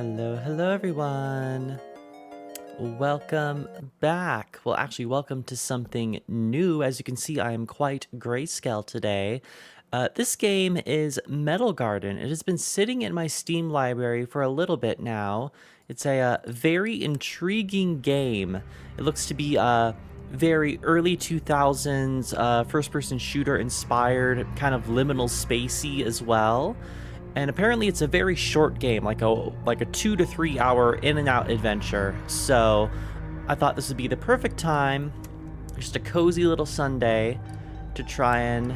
Hello everyone. Welcome back. Well, actually, welcome to something new. As you can see, I am quite grayscale today. This game is Metal Garden. It has been sitting in my Steam library for a little bit now. It's a very intriguing game. It looks to be very early 2000s first-person shooter inspired, kind of liminal spacey as well. And apparently it's a very short game, like a 2 to 3 hour in and out adventure. So I thought this would be the perfect time, just a cozy little Sunday, to try and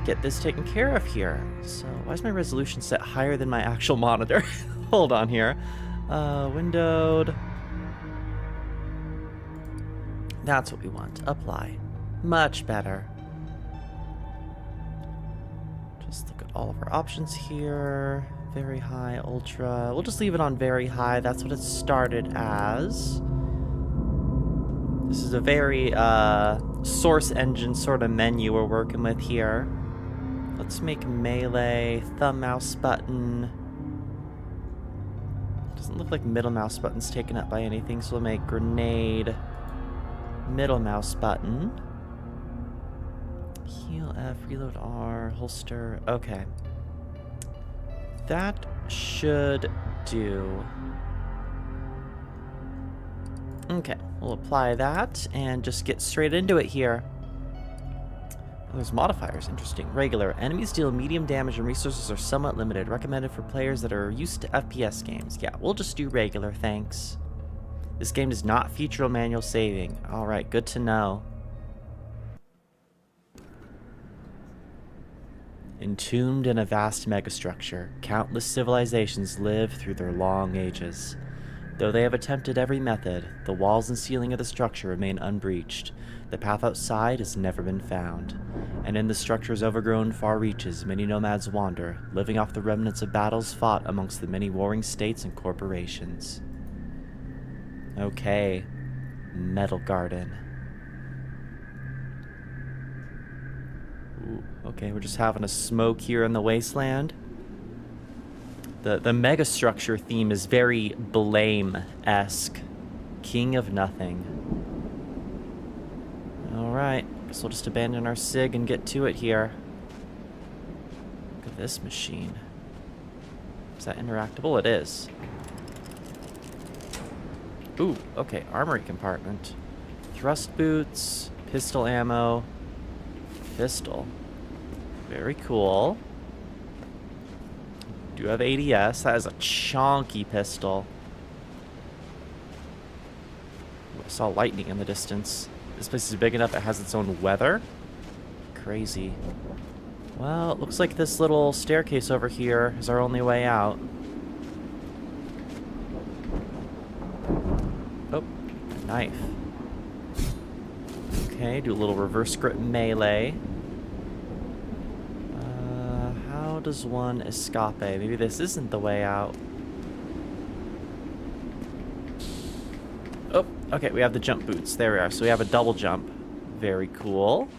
get this taken care of here. So why is my resolution set higher than my actual monitor? Hold on here. Windowed. That's what we want. Apply. Much better. Just look at all of our options here. Very high, ultra. We'll just leave it on very high. That's what it started as. This is a very source engine sort of menu we're working with here. Let's make melee, thumb mouse button. Doesn't look like middle mouse button's taken up by anything, so we'll make grenade, middle mouse button. Heal F, reload R, holster. Okay. That should do. Okay, we'll apply that and just get straight into it here. Oh, there's modifiers, interesting. Regular. Enemies deal medium damage and resources are somewhat limited. Recommended for players that are used to FPS games. Yeah, we'll just do regular, thanks. This game does not feature manual saving. Alright, good to know. Entombed in a vast megastructure, countless civilizations live through their long ages. Though they have attempted every method, the walls and ceiling of the structure remain unbreached. The path outside has never been found. And in the structure's overgrown far reaches, many nomads wander, living off the remnants of battles fought amongst the many warring states and corporations. Okay, Metal Garden. Ooh, okay, we're just having a smoke here in the wasteland. The megastructure theme is very Blame-esque. King of Nothing. Alright, guess we'll just abandon our SIG and get to it here. Look at this machine. Is that interactable? It is. Ooh, okay, armory compartment. Thrust boots, pistol ammo. Pistol. Very cool. Do have ADS. That is a chonky pistol. Ooh, I saw lightning in the distance. This place is big enough it has its own weather. Crazy. Well, it looks like this little staircase over here is our only way out. Oh, knife. Okay, do a little reverse grip melee. How does one escape? Maybe this isn't the way out. Oh, okay, we have the jump boots. There we are. So we have a double jump. Very cool.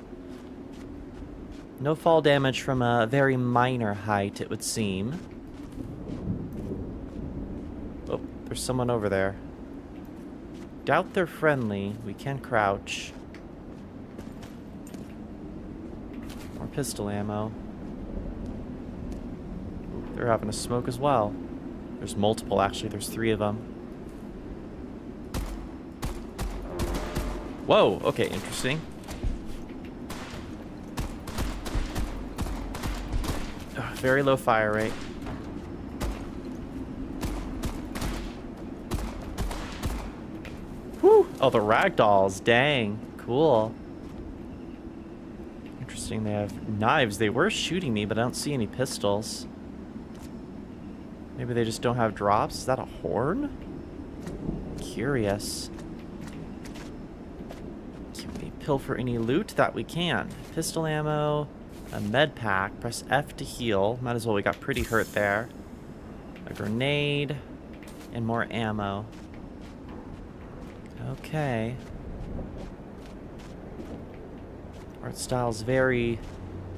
No fall damage from a very minor height, it would seem. Oh, there's someone over there. Doubt they're friendly. We can crouch. More pistol ammo. Ooh, they're having a smoke as well. There's multiple, actually. There's 3 of them. Whoa, okay, interesting. Ugh, very low fire rate. Whew! Oh, the ragdolls, dang. Cool. Interesting, they have knives. They were shooting me, but I don't see any pistols. Maybe they just don't have drops? Is that a horn? Curious. Can we pilfer any loot? That we can. Pistol ammo, a med pack. Press F to heal. Might as well, we got pretty hurt there. A grenade, and more ammo. Okay. Art style's very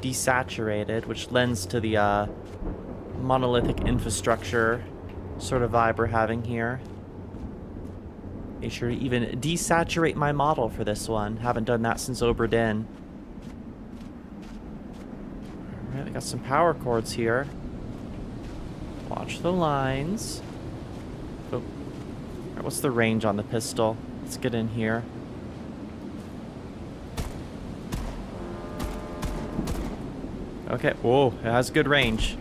desaturated, which lends to the monolithic infrastructure sort of vibe we're having here. Make sure to even desaturate my model for this one. Haven't done that since Obra Dinn. Alright, we got some power cords here. Watch the lines. Oh. Alright, what's the range on the pistol? Let's get in here. Okay, whoa, it has good range.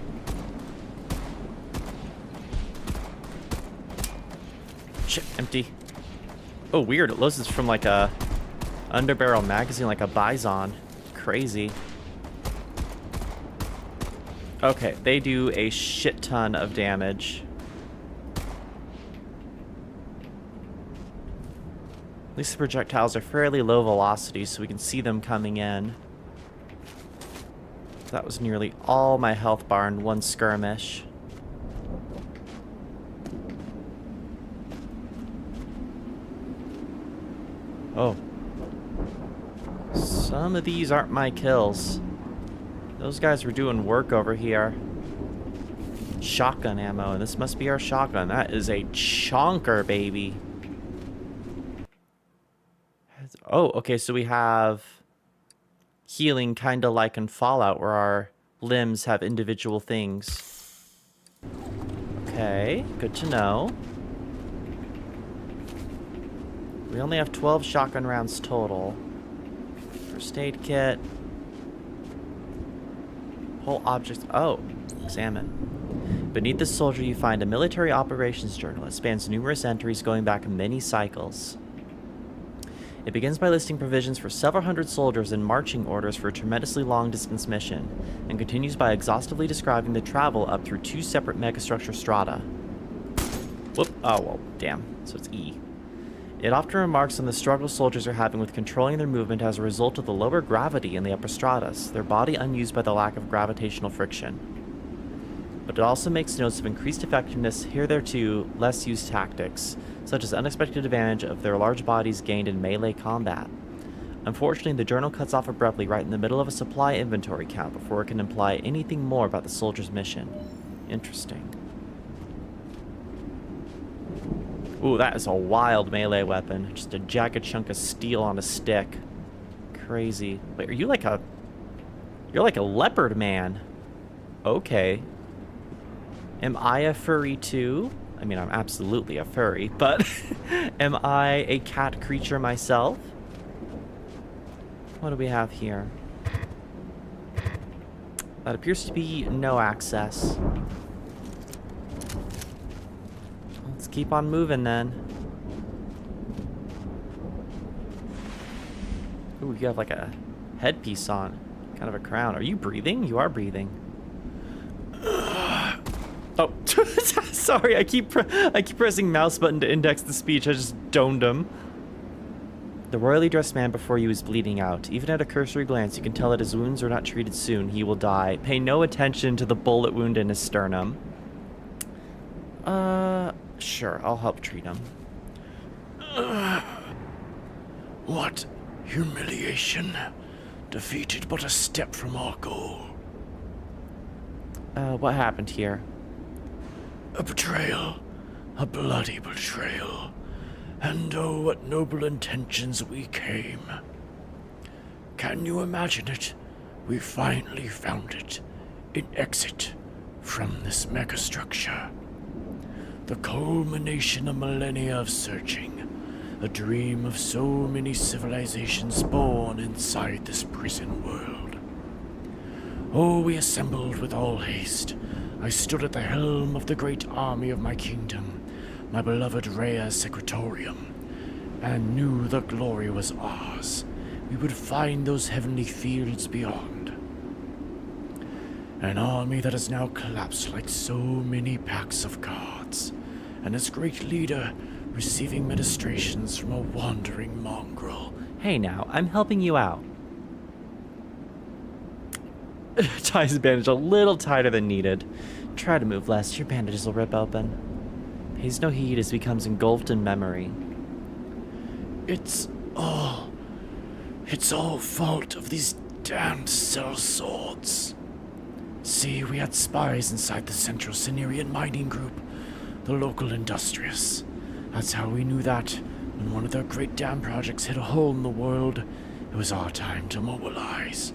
Shit, empty. Oh, weird. It loads from like a underbarrel magazine, like a Bison. Crazy. Okay, they do a shit ton of damage. At least the projectiles are fairly low velocity, so we can see them coming in. That was nearly all my health bar in one skirmish. Oh. Some of these aren't my kills. Those guys were doing work over here. Shotgun ammo, and this must be our shotgun. That is a chonker, baby. Oh, okay, so we have healing kind of like in Fallout, where our limbs have individual things. Okay, good to know. We only have 12 shotgun rounds total. First aid kit. Whole objects. Oh, examine. Beneath the soldier, you find a military operations journal. It spans numerous entries going back many cycles. It begins by listing provisions for several hundred soldiers and marching orders for a tremendously long-distance mission, and continues by exhaustively describing the travel up through 2 separate megastructure strata. Whoop. Oh, well, damn. So it's E. It often remarks on the struggle soldiers are having with controlling their movement as a result of the lower gravity in the upper stratas, their body unused by the lack of gravitational friction. But it also makes notes of increased effectiveness hitherto less used tactics, such as unexpected advantage of their large bodies gained in melee combat. Unfortunately, the journal cuts off abruptly right in the middle of a supply inventory count before it can imply anything more about the soldier's mission. Interesting. Ooh, that is a wild melee weapon. Just a jagged chunk of steel on a stick. Crazy. Wait, are you like a... You're like a leopard man. Okay. Am I a furry too? I mean, I'm absolutely a furry, but am I a cat creature myself? What do we have here? That appears to be no access. Let's keep on moving then. Ooh, you have like a headpiece on. Kind of a crown. Are you breathing? You are breathing. Oh, sorry. I keep pressing mouse button to index the speech. I just doned him. The royally dressed man before you is bleeding out. Even at a cursory glance, you can tell that his wounds are not treated soon. He will die. Pay no attention to the bullet wound in his sternum. Sure. I'll help treat him. What humiliation. Defeated but a step from our goal. What happened here? A betrayal. A bloody betrayal. And oh, what noble intentions we came. Can you imagine it? We finally found it. An exit from this megastructure. The culmination of millennia of searching. A dream of so many civilizations born inside this prison world. Oh, we assembled with all haste. I stood at the helm of the great army of my kingdom, my beloved Rhea Secretorium, and knew the glory was ours. We would find those heavenly fields beyond. An army that has now collapsed like so many packs of cards, and its great leader receiving ministrations from a wandering mongrel. Hey now, I'm helping you out. Ties the bandage a little tighter than needed. Try to move less, your bandages will rip open. Pays no heed as he becomes engulfed in memory. It's all fault of these damned cell swords. See, we had spies inside the Central Cenerian mining group. the local industrious. That's how we knew that when one of their great dam projects hit a hole in the world, it was our time to mobilize.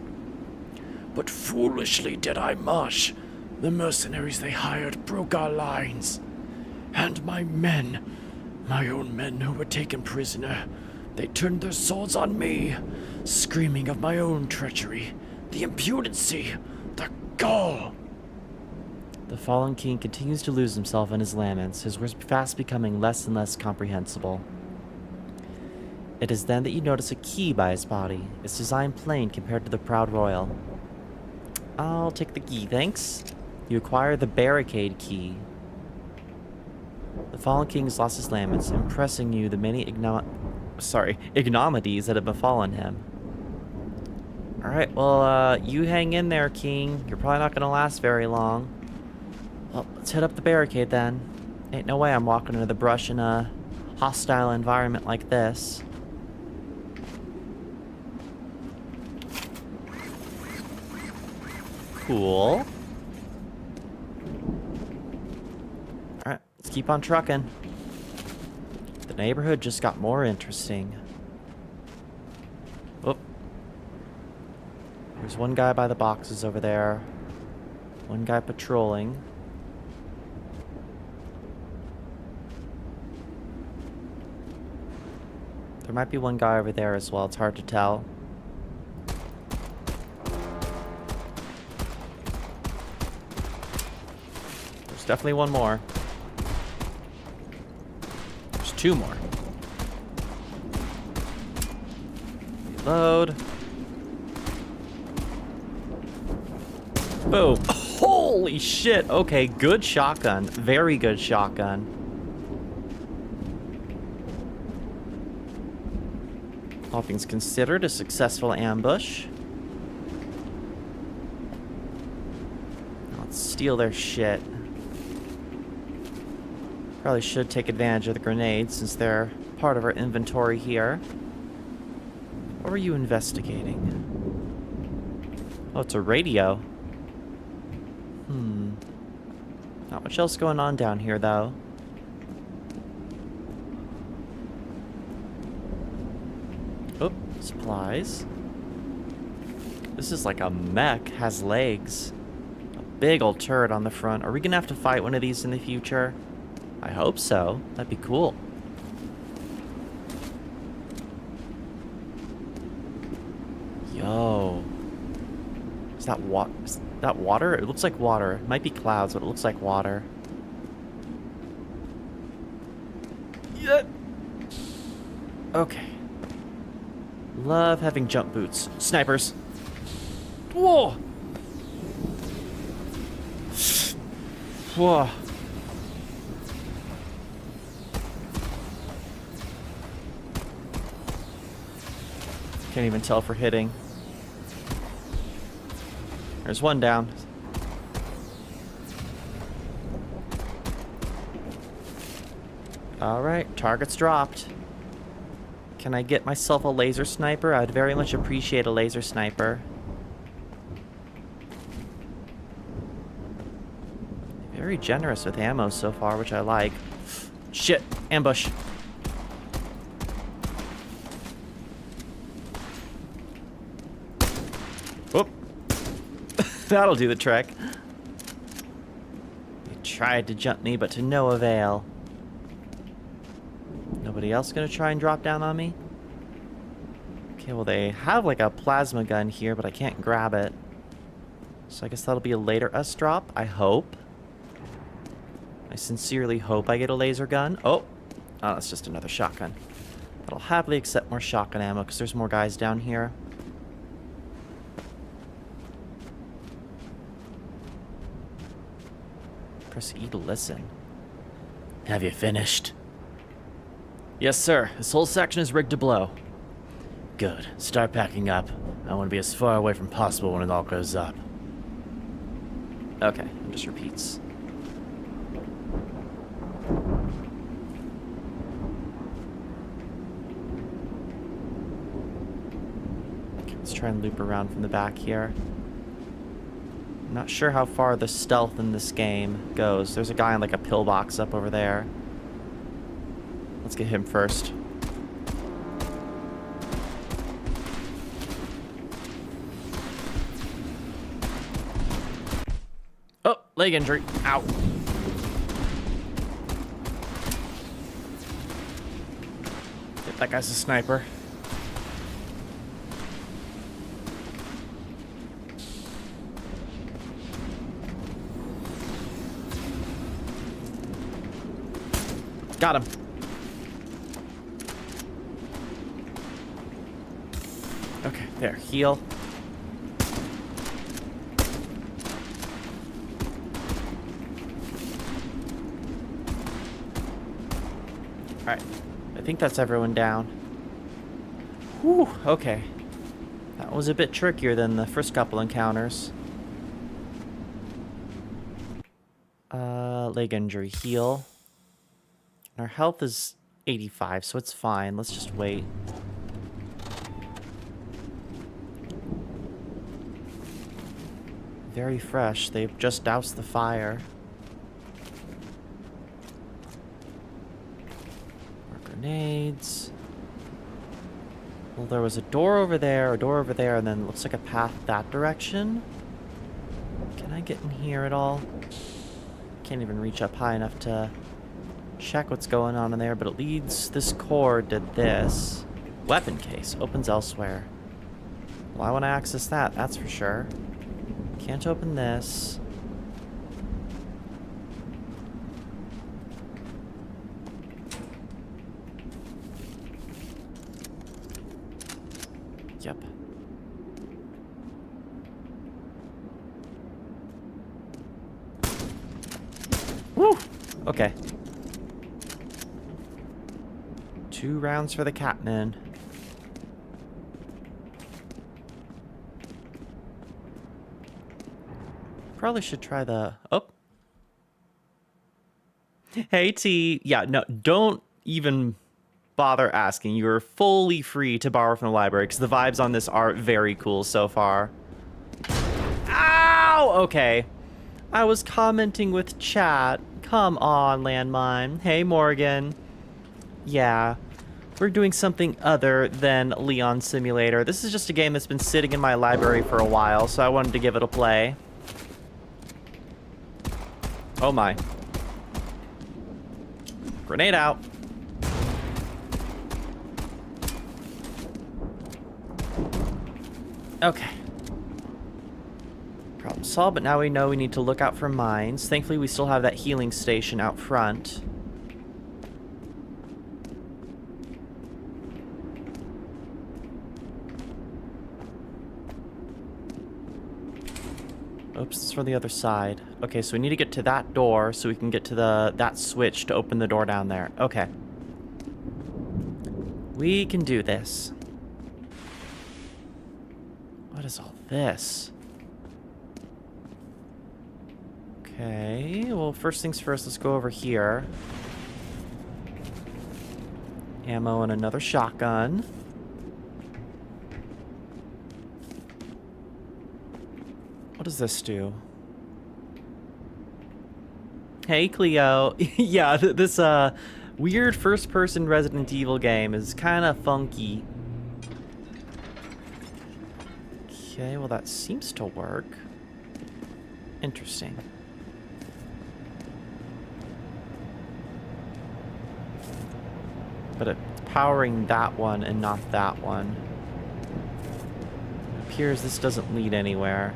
But foolishly did I mush. The mercenaries they hired broke our lines. And my men, my own men who were taken prisoner, they turned their swords on me, screaming of my own treachery, the impudency, the gall. The fallen king continues to lose himself in his laments, his words fast becoming less and less comprehensible. It is then that you notice a key by his body, its design plain compared to the proud royal. I'll take the key, thanks. You acquire the barricade key. The fallen king has lost his laments, impressing you the many ignominies that have befallen him. Alright, well, you hang in there, king. You're probably not gonna last very long. Well, let's hit up the barricade then. Ain't no way I'm walking into the brush in a hostile environment like this. Cool. Alright, let's keep on trucking. The neighborhood just got more interesting. Oh. There's one guy by the boxes over there. One guy patrolling. There might be one guy over there as well, it's hard to tell. There's definitely one more. There's two more. Reload. Boom. Holy shit. Okay, good shotgun. Very good shotgun. All things considered, a successful ambush. Let's steal their shit. Probably should take advantage of the grenades since they're part of our inventory here. What were you investigating? Oh, it's a radio. Not much else going on down here, though. Oh, supplies. This is like a mech, has legs. A big old turret on the front. Are we gonna have to fight one of these in the future? I hope so. That'd be cool. Yo. Is that water? It looks like water. It might be clouds, but it looks like water. Yeah. Okay. Love having jump boots. Snipers. Whoa. Whoa. Can't even tell if we're hitting. There's one down. Alright, target's dropped. Can I get myself a laser sniper? I'd very much appreciate a laser sniper. Very generous with ammo so far, which I like. Shit, ambush. Whoop. That'll do the trick. They tried to jump me, but to no avail. Nobody else gonna try and drop down on me? Okay, well they have like a plasma gun here, but I can't grab it. So I guess that'll be a later us drop, I hope. I sincerely hope I get a laser gun. Oh, that's just another shotgun. But I'll happily accept more shotgun ammo because there's more guys down here. Press E to listen. Have you finished? Yes, sir. This whole section is rigged to blow. Good. Start packing up. I want to be as far away from possible when it all goes up. Okay, it just repeats. Okay, let's try and loop around from the back here. I'm not sure how far the stealth in this game goes. There's a guy in like a pillbox up over there. Let's get him first. Oh, leg injury. Ow. That guy's a sniper. Got him. Okay, there. Heal. Alright. I think that's everyone down. Whew, okay. That was a bit trickier than the first couple encounters. Leg injury. Heal. Our health is 85, so it's fine. Let's just wait. Very fresh. They've just doused the fire. More grenades. Well, there was a door over there, and then looks like a path that direction. Can I get in here at all? Can't even reach up high enough to check what's going on in there, but it leads this cord to this. Weapon case. Opens elsewhere. Well, I want to access that, that's for sure. Can't open this. Yep. Woo! Okay. 2 rounds for the Catman. Probably should try the... Oh. Hey, T. Yeah, no, don't even bother asking. You're fully free to borrow from the library, because the vibes on this are very cool so far. Ow! Okay. I was commenting with chat. Come on, landmine. Hey, Morgan. Yeah. We're doing something other than Leon Simulator. This is just a game that's been sitting in my library for a while, so I wanted to give it a play. Oh my. Grenade out. Okay. Problem solved, but now we know we need to look out for mines. Thankfully, we still have that healing station out front. Oops, it's from the other side. Okay, so we need to get to that door so we can get to that switch to open the door down there. Okay. We can do this. What is all this? Okay, well, first things first, let's go over here. Ammo and another shotgun. What does this do? Hey, Cleo. Yeah, this weird first-person Resident Evil game is kind of funky. Okay, well, that seems to work. Interesting. But it's powering that one and not that one. It appears this doesn't lead anywhere.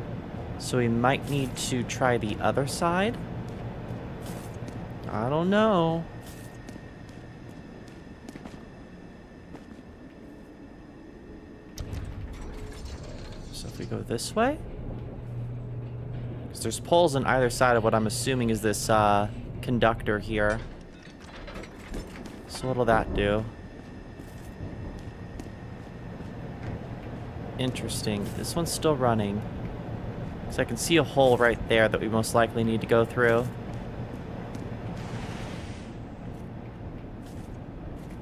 So we might need to try the other side? I don't know. So if we go this way? Because there's poles on either side of what I'm assuming is this conductor here. So what'll that do? Interesting. This one's still running. So I can see a hole right there that we most likely need to go through.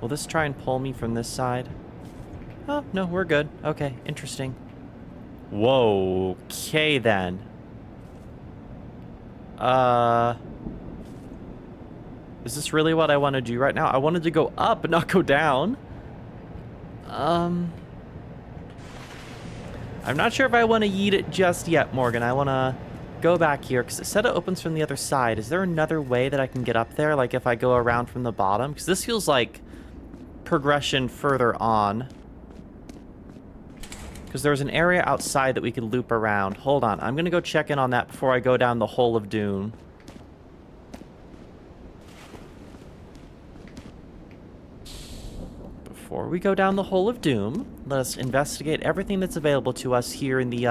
Will this try and pull me from this side? Oh, no, we're good. Okay, interesting. Whoa, okay then. Is this really what I want to do right now? I wanted to go up, but not go down. I'm not sure if I want to yeet it just yet, Morgan. I want to go back here, because it said it opens from the other side. Is there another way that I can get up there, like if I go around from the bottom? Because this feels like progression further on. Because there's an area outside that we could loop around. Hold on, I'm going to go check in on that before I go down the hole of doom. Before we go down the hole of doom, let us investigate everything that's available to us here in the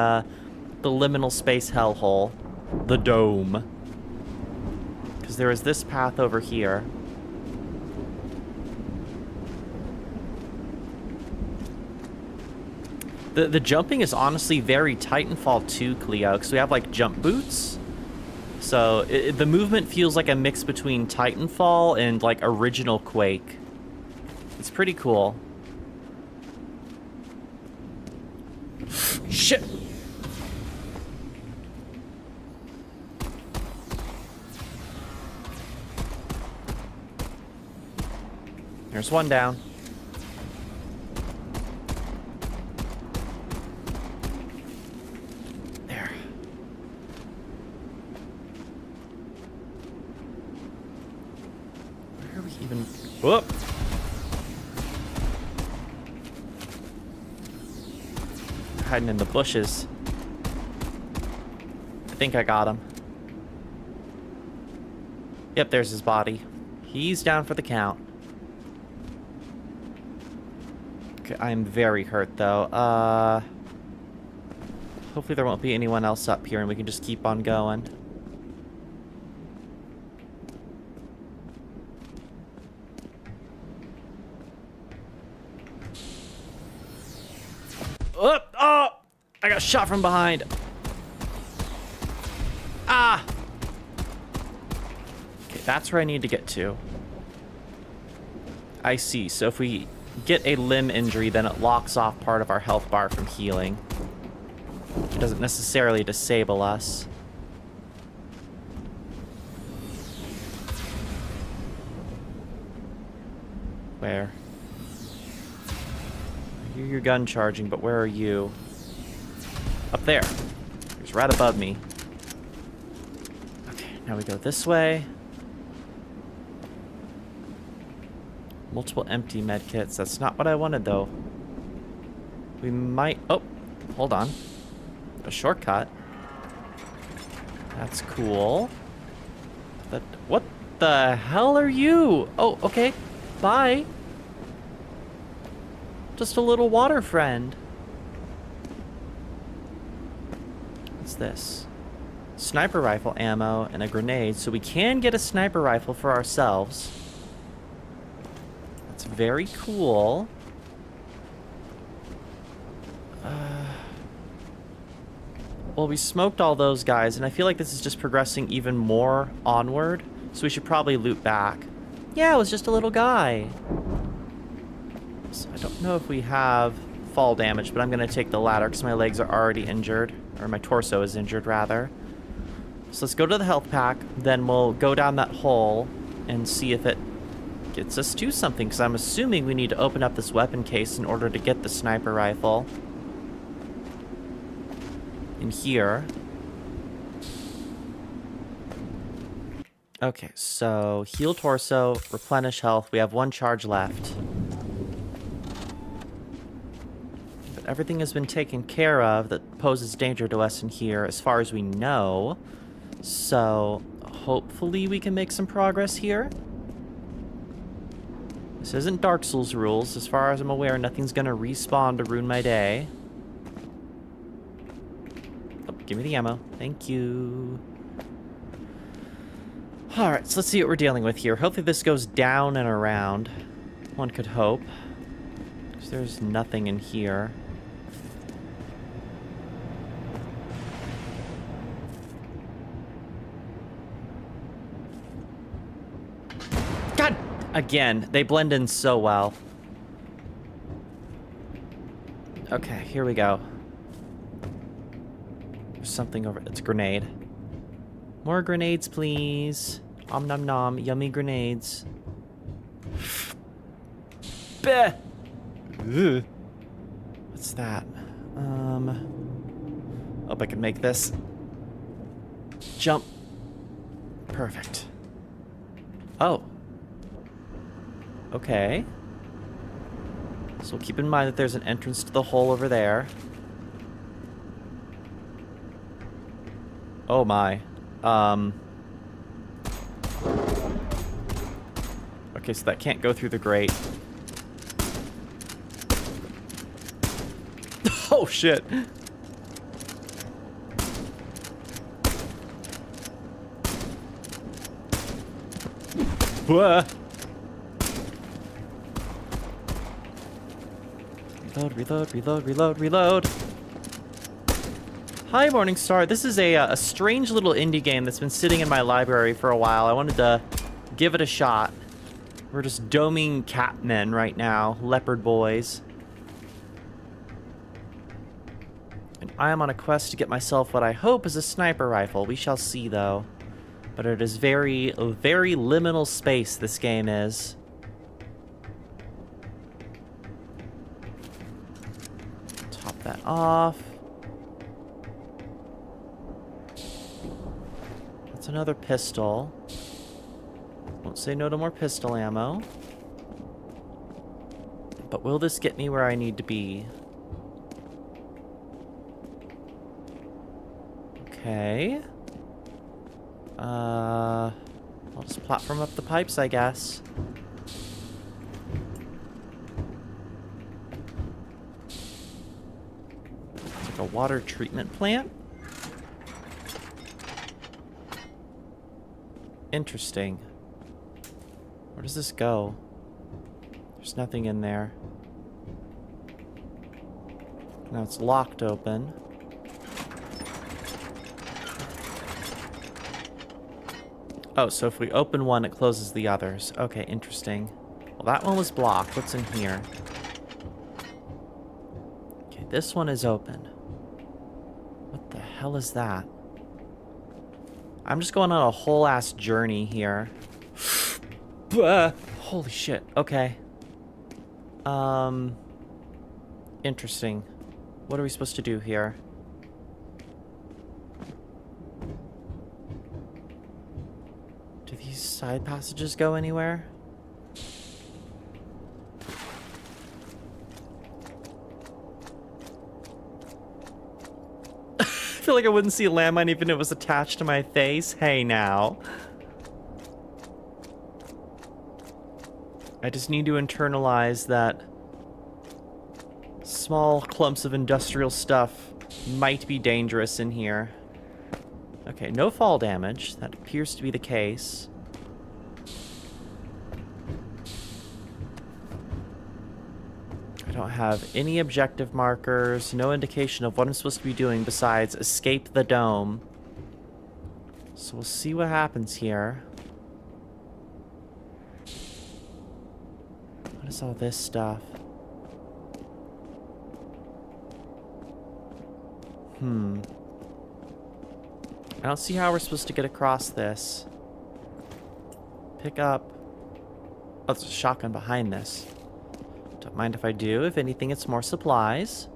liminal space hellhole. The dome. Because there is this path over here. The jumping is honestly very Titanfall 2, Cleo, because we have, like, jump boots. So, the movement feels like a mix between Titanfall and, like, original Quake. It's pretty cool. Shit! There's one down. There. Where are we even... Whoop! Hiding in the bushes. I think I got him. Yep, there's his body. He's down for the count. Okay, I'm very hurt, though. Hopefully there won't be anyone else up here and we can just keep on going. Oh! Oh! I got shot from behind. Ah! Okay, that's where I need to get to. I see. So if we get a limb injury, then it locks off part of our health bar from healing. It doesn't necessarily disable us. Where? I hear your gun charging, but where are you? Up there. He's right above me. Okay, now we go this way. Multiple empty medkits. That's not what I wanted, though. We might... Oh, hold on. A shortcut. That's cool. What the hell are you? Oh, okay. Bye. Just a little water friend. What's this? Sniper rifle ammo and a grenade, so we can get a sniper rifle for ourselves. That's very cool. Well, we smoked all those guys, and I feel like this is just progressing even more onward, so we should probably loop back. Yeah, it was just a little guy. So I don't know if we have fall damage, but I'm going to take the ladder because my legs are already injured, or my torso is injured, rather. So let's go to the health pack, then we'll go down that hole and see if it gets us to something, because I'm assuming we need to open up this weapon case in order to get the sniper rifle. In here. Okay, so heal torso, replenish health. We have one charge left. But everything has been taken care of that poses danger to us in here, as far as we know. So hopefully we can make some progress here. This isn't Dark Souls rules. As far as I'm aware, nothing's gonna respawn to ruin my day. Oh, give me the ammo. Thank you. Alright, so let's see what we're dealing with here. Hopefully this goes down and around. One could hope. Because there's nothing in here. God! Again, they blend in so well. Okay, here we go. There's something over... It's a grenade. More grenades, please. Om nom nom. Yummy grenades. Bleh! Ugh. What's that? Hope I can make this. Jump. Perfect. Oh. Okay. So we'll keep in mind that there's an entrance to the hole over there. Oh my. Okay, so that can't go through the grate. Oh shit. Whoa. Reload. Hi, Morningstar. This is a strange little indie game that's been sitting in my library for a while. I wanted to give it a shot. We're just doming catmen right now, leopard boys. And I am on a quest to get myself what I hope is a sniper rifle. We shall see, though. But it is very liminal space, this game is. Top that off. That's another pistol. Won't say no to more pistol ammo. But will this get me where I need to be? Okay. I'll just platform up the pipes, I guess. It's like a water treatment plant. Interesting. Where does this go? There's nothing in there. Now it's locked open. Oh, so if we open one, it closes the others. Okay, interesting. Well, that one was blocked. What's in here? Okay, this one is open. What the hell is that? I'm just going on a whole ass journey here. Holy shit. Okay. Interesting. What are we supposed to do here? Do these side passages go anywhere? I feel like I wouldn't see a landmine even if it was attached to my face. Hey, now. I just need to internalize that small clumps of industrial stuff might be dangerous in here. Okay, no fall damage. That appears to be the case. I don't have any objective markers, no indication of what I'm supposed to be doing besides escape the dome. So we'll see what happens here. What is all this stuff? I don't see how we're supposed to get across this. Pick up. Oh, there's a shotgun behind this. Don't mind if I do. If anything, it's more supplies.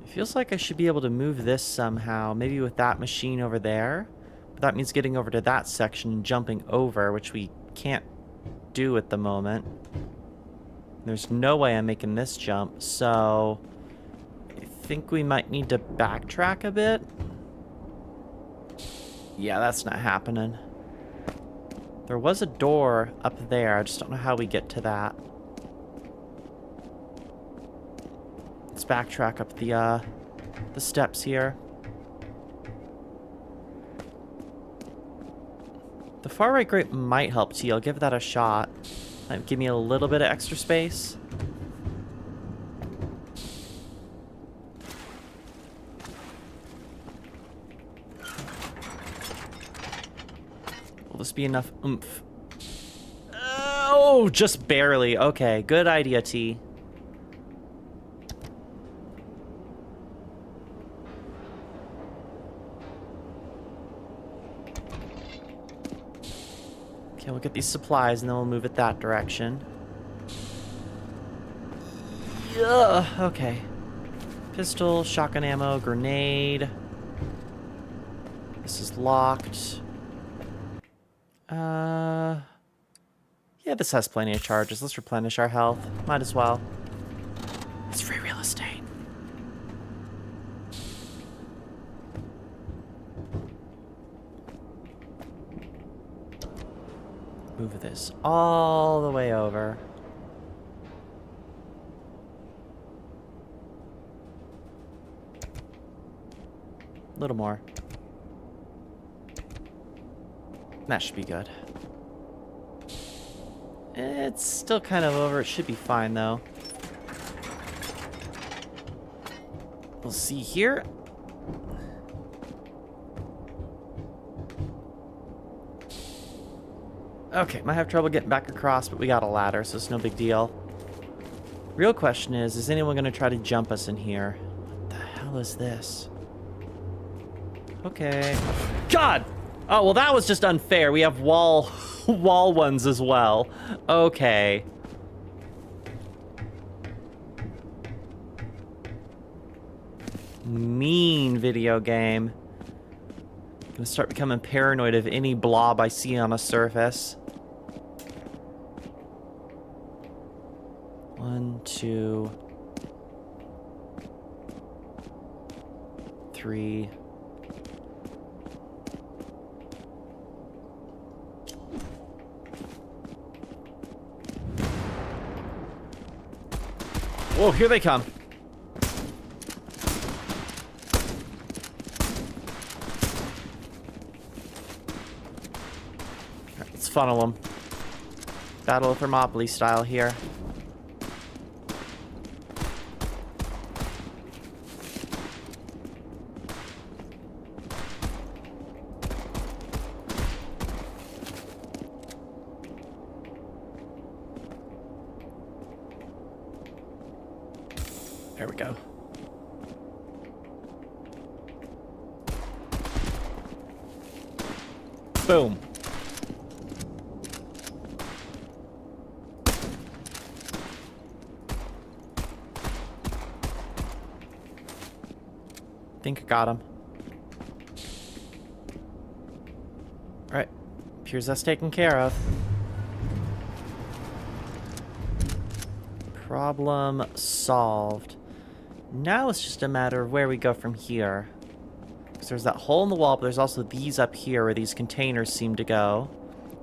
It feels like I should be able to move this somehow. Maybe with that machine over there. But that means getting over to that section and jumping over, which we can't do at the moment. There's no way I'm making this jump, so I think we might need to backtrack a bit. Yeah, that's not happening. There was a door up there. I just don't know how we get to that. Let's backtrack up the steps here. The far right grate might help too. I'll give that a shot. Might give me a little bit of extra space. Will this be enough oomph? Oh, just barely. Okay, good idea, T. Okay, we'll get these supplies and then we'll move it that direction. Yeah, okay. Pistol, shotgun ammo, grenade. This is locked. Yeah, this has plenty of charges. Let's replenish our health. Might as well. It's free real estate. Move this all the way over. A little more. That should be good. It's still kind of over. It should be fine, though. We'll see here. Okay, might have trouble getting back across, but we got a ladder, so it's no big deal. Real question is anyone going to try to jump us in here? What the hell is this? Okay. God! Oh, well, that was just unfair. We have wall ones as well. Okay. Mean video game. Gonna start becoming paranoid of any blob I see on a surface. 1, 2, 3. Whoa, here they come. Alright, let's funnel them. Battle of Thermopylae style here. There we go. Boom. Think I got him. Alright. Appears that's taken care of. Problem solved. Now it's just a matter of where we go from here. Because there's that hole in the wall, but there's also these up here where these containers seem to go.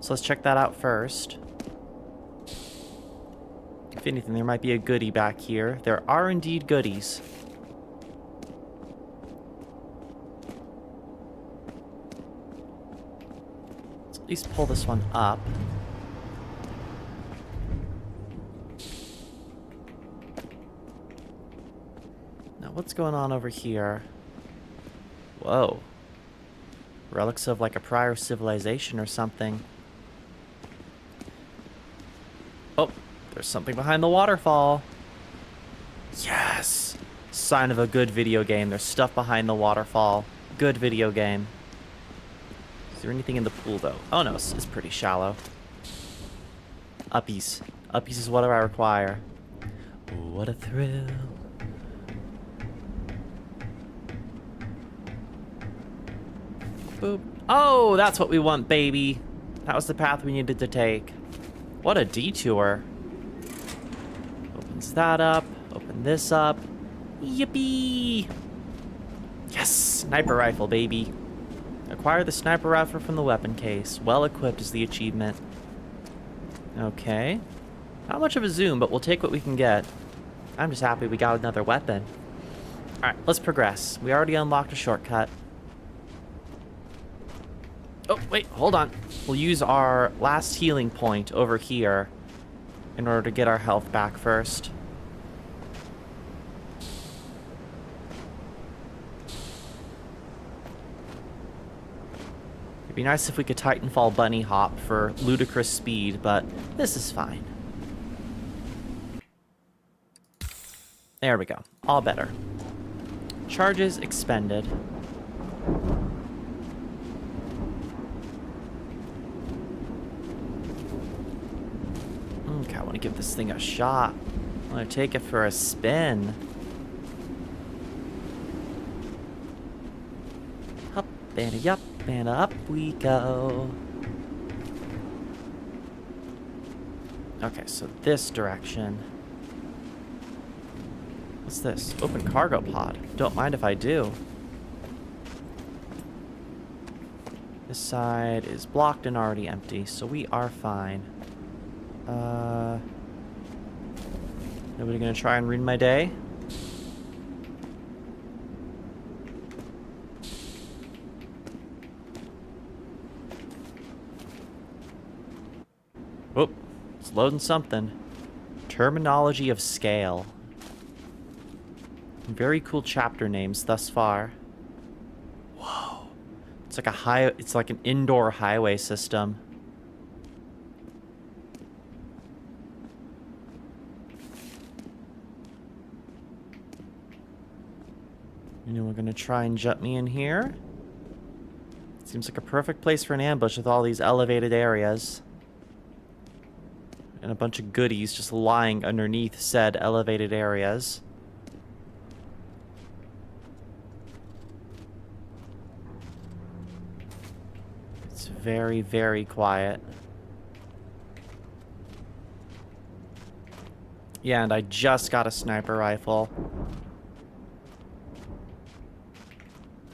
So let's check that out first. If anything, there might be a goodie back here. There are indeed goodies. Let's at least pull this one up. What's going on over here? Whoa. Relics of like a prior civilization or something. Oh, there's something behind the waterfall. Yes! Sign of a good video game. There's stuff behind the waterfall. Good video game. Is there anything in the pool though? Oh no, it's pretty shallow. Uppies. Uppies is what I require. What a thrill. Boop. Oh, that's what we want, baby. That was the path we needed to take. What a detour. Opens that up. Open this up. Yippee! Yes! Sniper rifle, baby. Acquire the sniper rifle from the weapon case. Well equipped is the achievement. Okay. Not much of a zoom, but we'll take what we can get. I'm just happy we got another weapon. Alright, let's progress. We already unlocked a shortcut. Oh, wait, hold on. We'll use our last healing point over here in order to get our health back first. It'd be nice if we could Titanfall bunny hop for ludicrous speed, but this is fine. There we go. All better. Charges expended. want to give this thing a shot. I want to take it for a spin. Up and up we go. Okay, so this direction. What's this? Open cargo pod. Don't mind if I do. This side is blocked and already empty, so we are fine. Nobody gonna try and ruin my day? Whoop. It's loading something. Terminology of scale. Very cool chapter names thus far. Whoa. It's like an indoor highway system. Anyone gonna try and jump me in here? Seems like a perfect place for an ambush with all these elevated areas. And a bunch of goodies just lying underneath said elevated areas. It's very, very quiet. Yeah, and I just got a sniper rifle.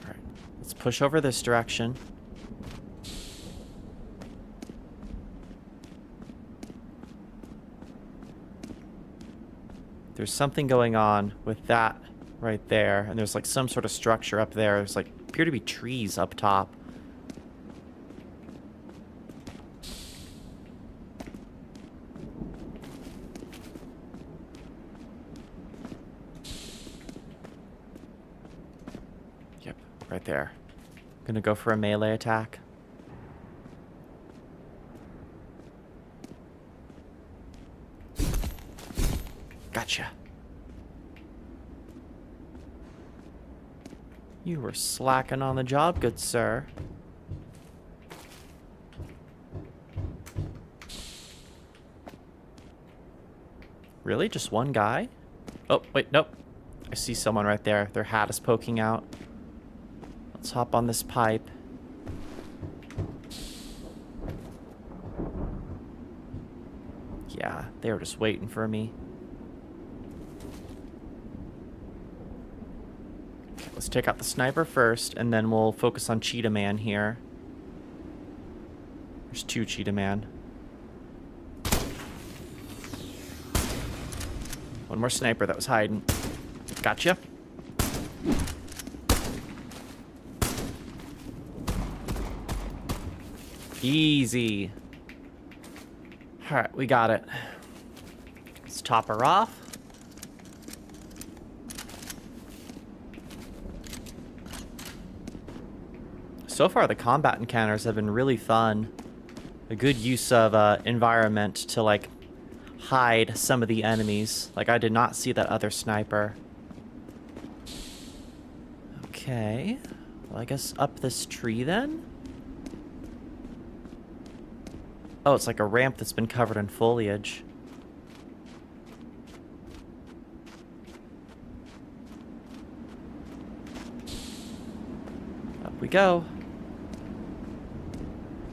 Alright, let's push over this direction. There's something going on with that right there, and there's like some sort of structure up there. There's like appear to be trees up top. Yep, right there. Gonna go for a melee attack. Gotcha. You were slacking on the job, good sir. Really? Just one guy? Oh, wait, nope. I see someone right there. Their hat is poking out. Let's hop on this pipe. Yeah, they were just waiting for me. Let's take out the sniper first, and then we'll focus on Cheetah Man here. There's two Cheetah Man. One more sniper that was hiding. Gotcha. Easy. Alright, we got it. Let's top her off. So far, the combat encounters have been really fun. A good use of environment to, like, hide some of the enemies. Like, I did not see that other sniper. Okay. Well, I guess up this tree, then? Oh, it's like a ramp that's been covered in foliage. Up we go.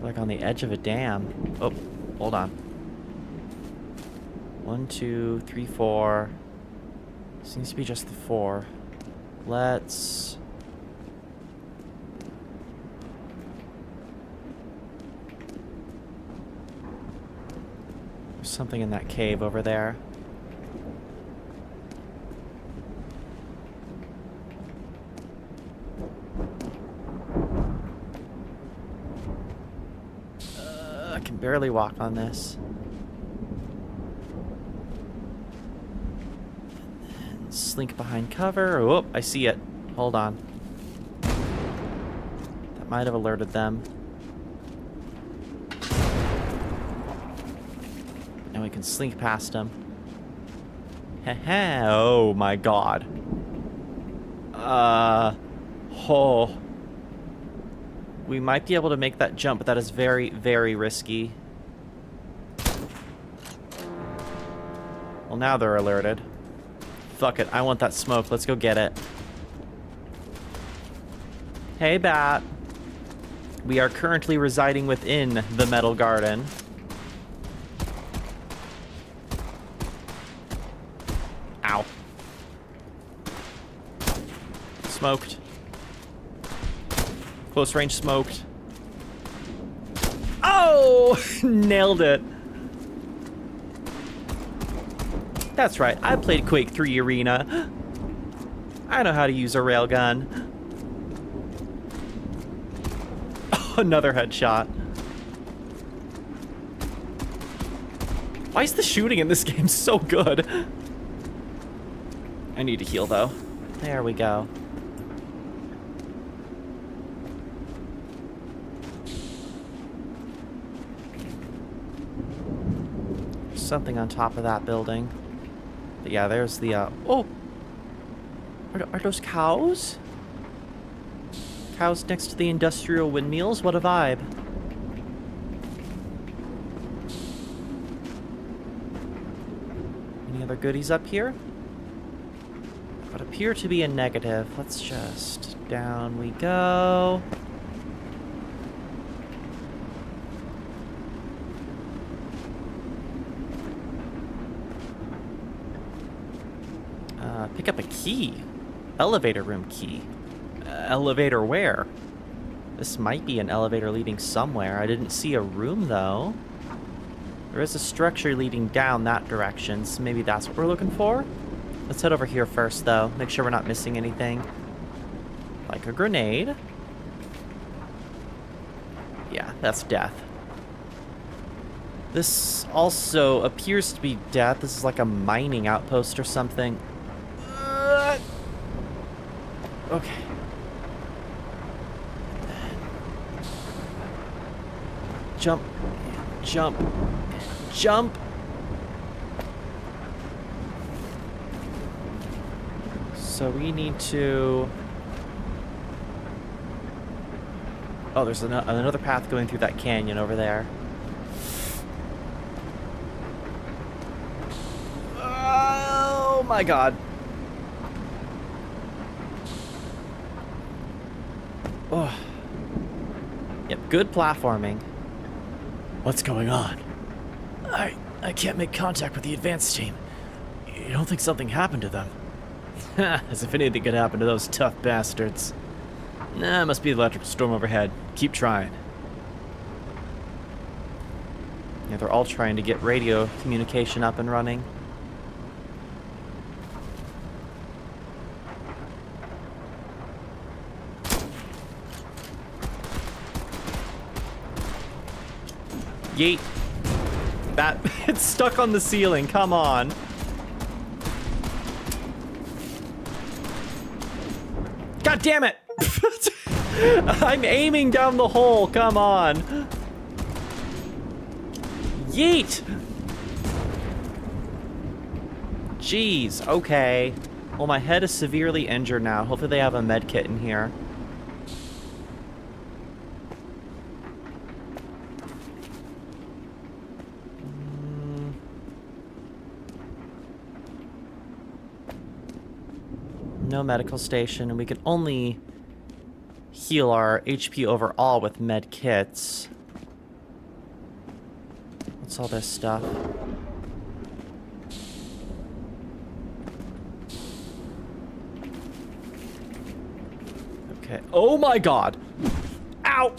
Like on the edge of a dam. Oh, hold on. 1, 2, 3, 4. Seems to be just the 4. Let's... There's something in that cave over there. I can barely walk on this. And slink behind cover. Oh, I see it. Hold on. That might have alerted them. And we can slink past them. Heh. Oh my god. Oh. We might be able to make that jump, but that is very, very risky. Well, now they're alerted. Fuck it, I want that smoke. Let's go get it. Hey, Bat. We are currently residing within the Metal Garden. Ow. Smoked. Close range smoked. Oh! Nailed it. That's right, I played Quake 3 Arena. I know how to use a railgun. Oh, another headshot. Why is the shooting in this game so good? I need to heal, though. There we go. There's something on top of that building. But yeah, there's the, oh! Are those cows? Cows next to the industrial windmills? What a vibe. Any other goodies up here? What appear to be a negative. Let's just... down we go. Pick up a key. Elevator room key. Elevator where? This might be an elevator leading somewhere. I didn't see a room, though. There is a structure leading down that direction, so maybe that's what we're looking for? Let's head over here first, though. Make sure we're not missing anything. Like a grenade. Yeah, that's death. This also appears to be death. This is like a mining outpost or something. Okay. Jump. Jump. Jump. So we need to... Oh, there's another path going through that canyon over there. Oh my god. Oh. Yep, good platforming. What's going on? I can't make contact with the advance team. You don't think something happened to them? As if anything could happen to those tough bastards. Nah, must be the electrical storm overhead. Keep trying. Yeah, they're all trying to get radio communication up and running. Yeet. That, it's stuck on the ceiling, come on. God damn it! I'm aiming down the hole, come on. Yeet! Jeez, okay. Well, my head is severely injured now. Hopefully they have a med kit in here. No medical station, and we can only heal our HP overall with med kits. What's all this stuff? Okay. Oh my god! Ow!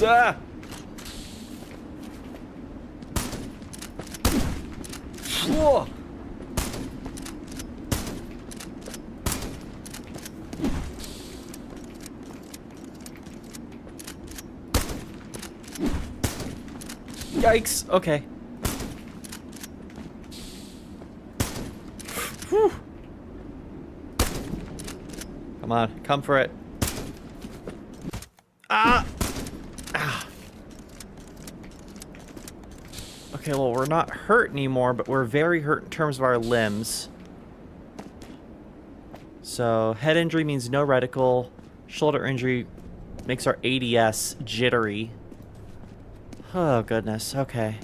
Ah! Whoa! Yikes, okay. Whew. Come on, come for it. Ah! Ah. Okay, well, we're not hurt anymore, but we're very hurt in terms of our limbs. So, head injury means no reticle. Shoulder injury makes our ADS jittery. Oh, goodness. Okay.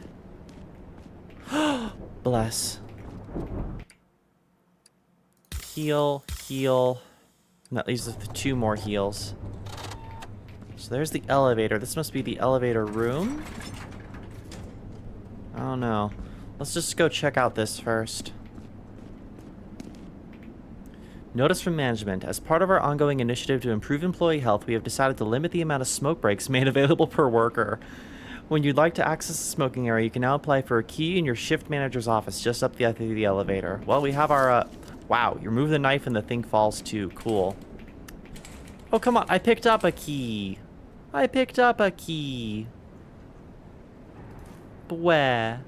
Bless. Heal, heal. And that leaves us with 2 more heals. So there's the elevator. This must be the elevator room? I don't know. Let's just go check out this first. Notice from management. As part of our ongoing initiative to improve employee health, we have decided to limit the amount of smoke breaks made available per worker. When you'd like to access the smoking area, you can now apply for a key in your shift manager's office just up the elevator. Well, we have our, wow, you remove the knife and the thing falls too. Cool. Oh, come on. I picked up a key. I picked up a key. But where?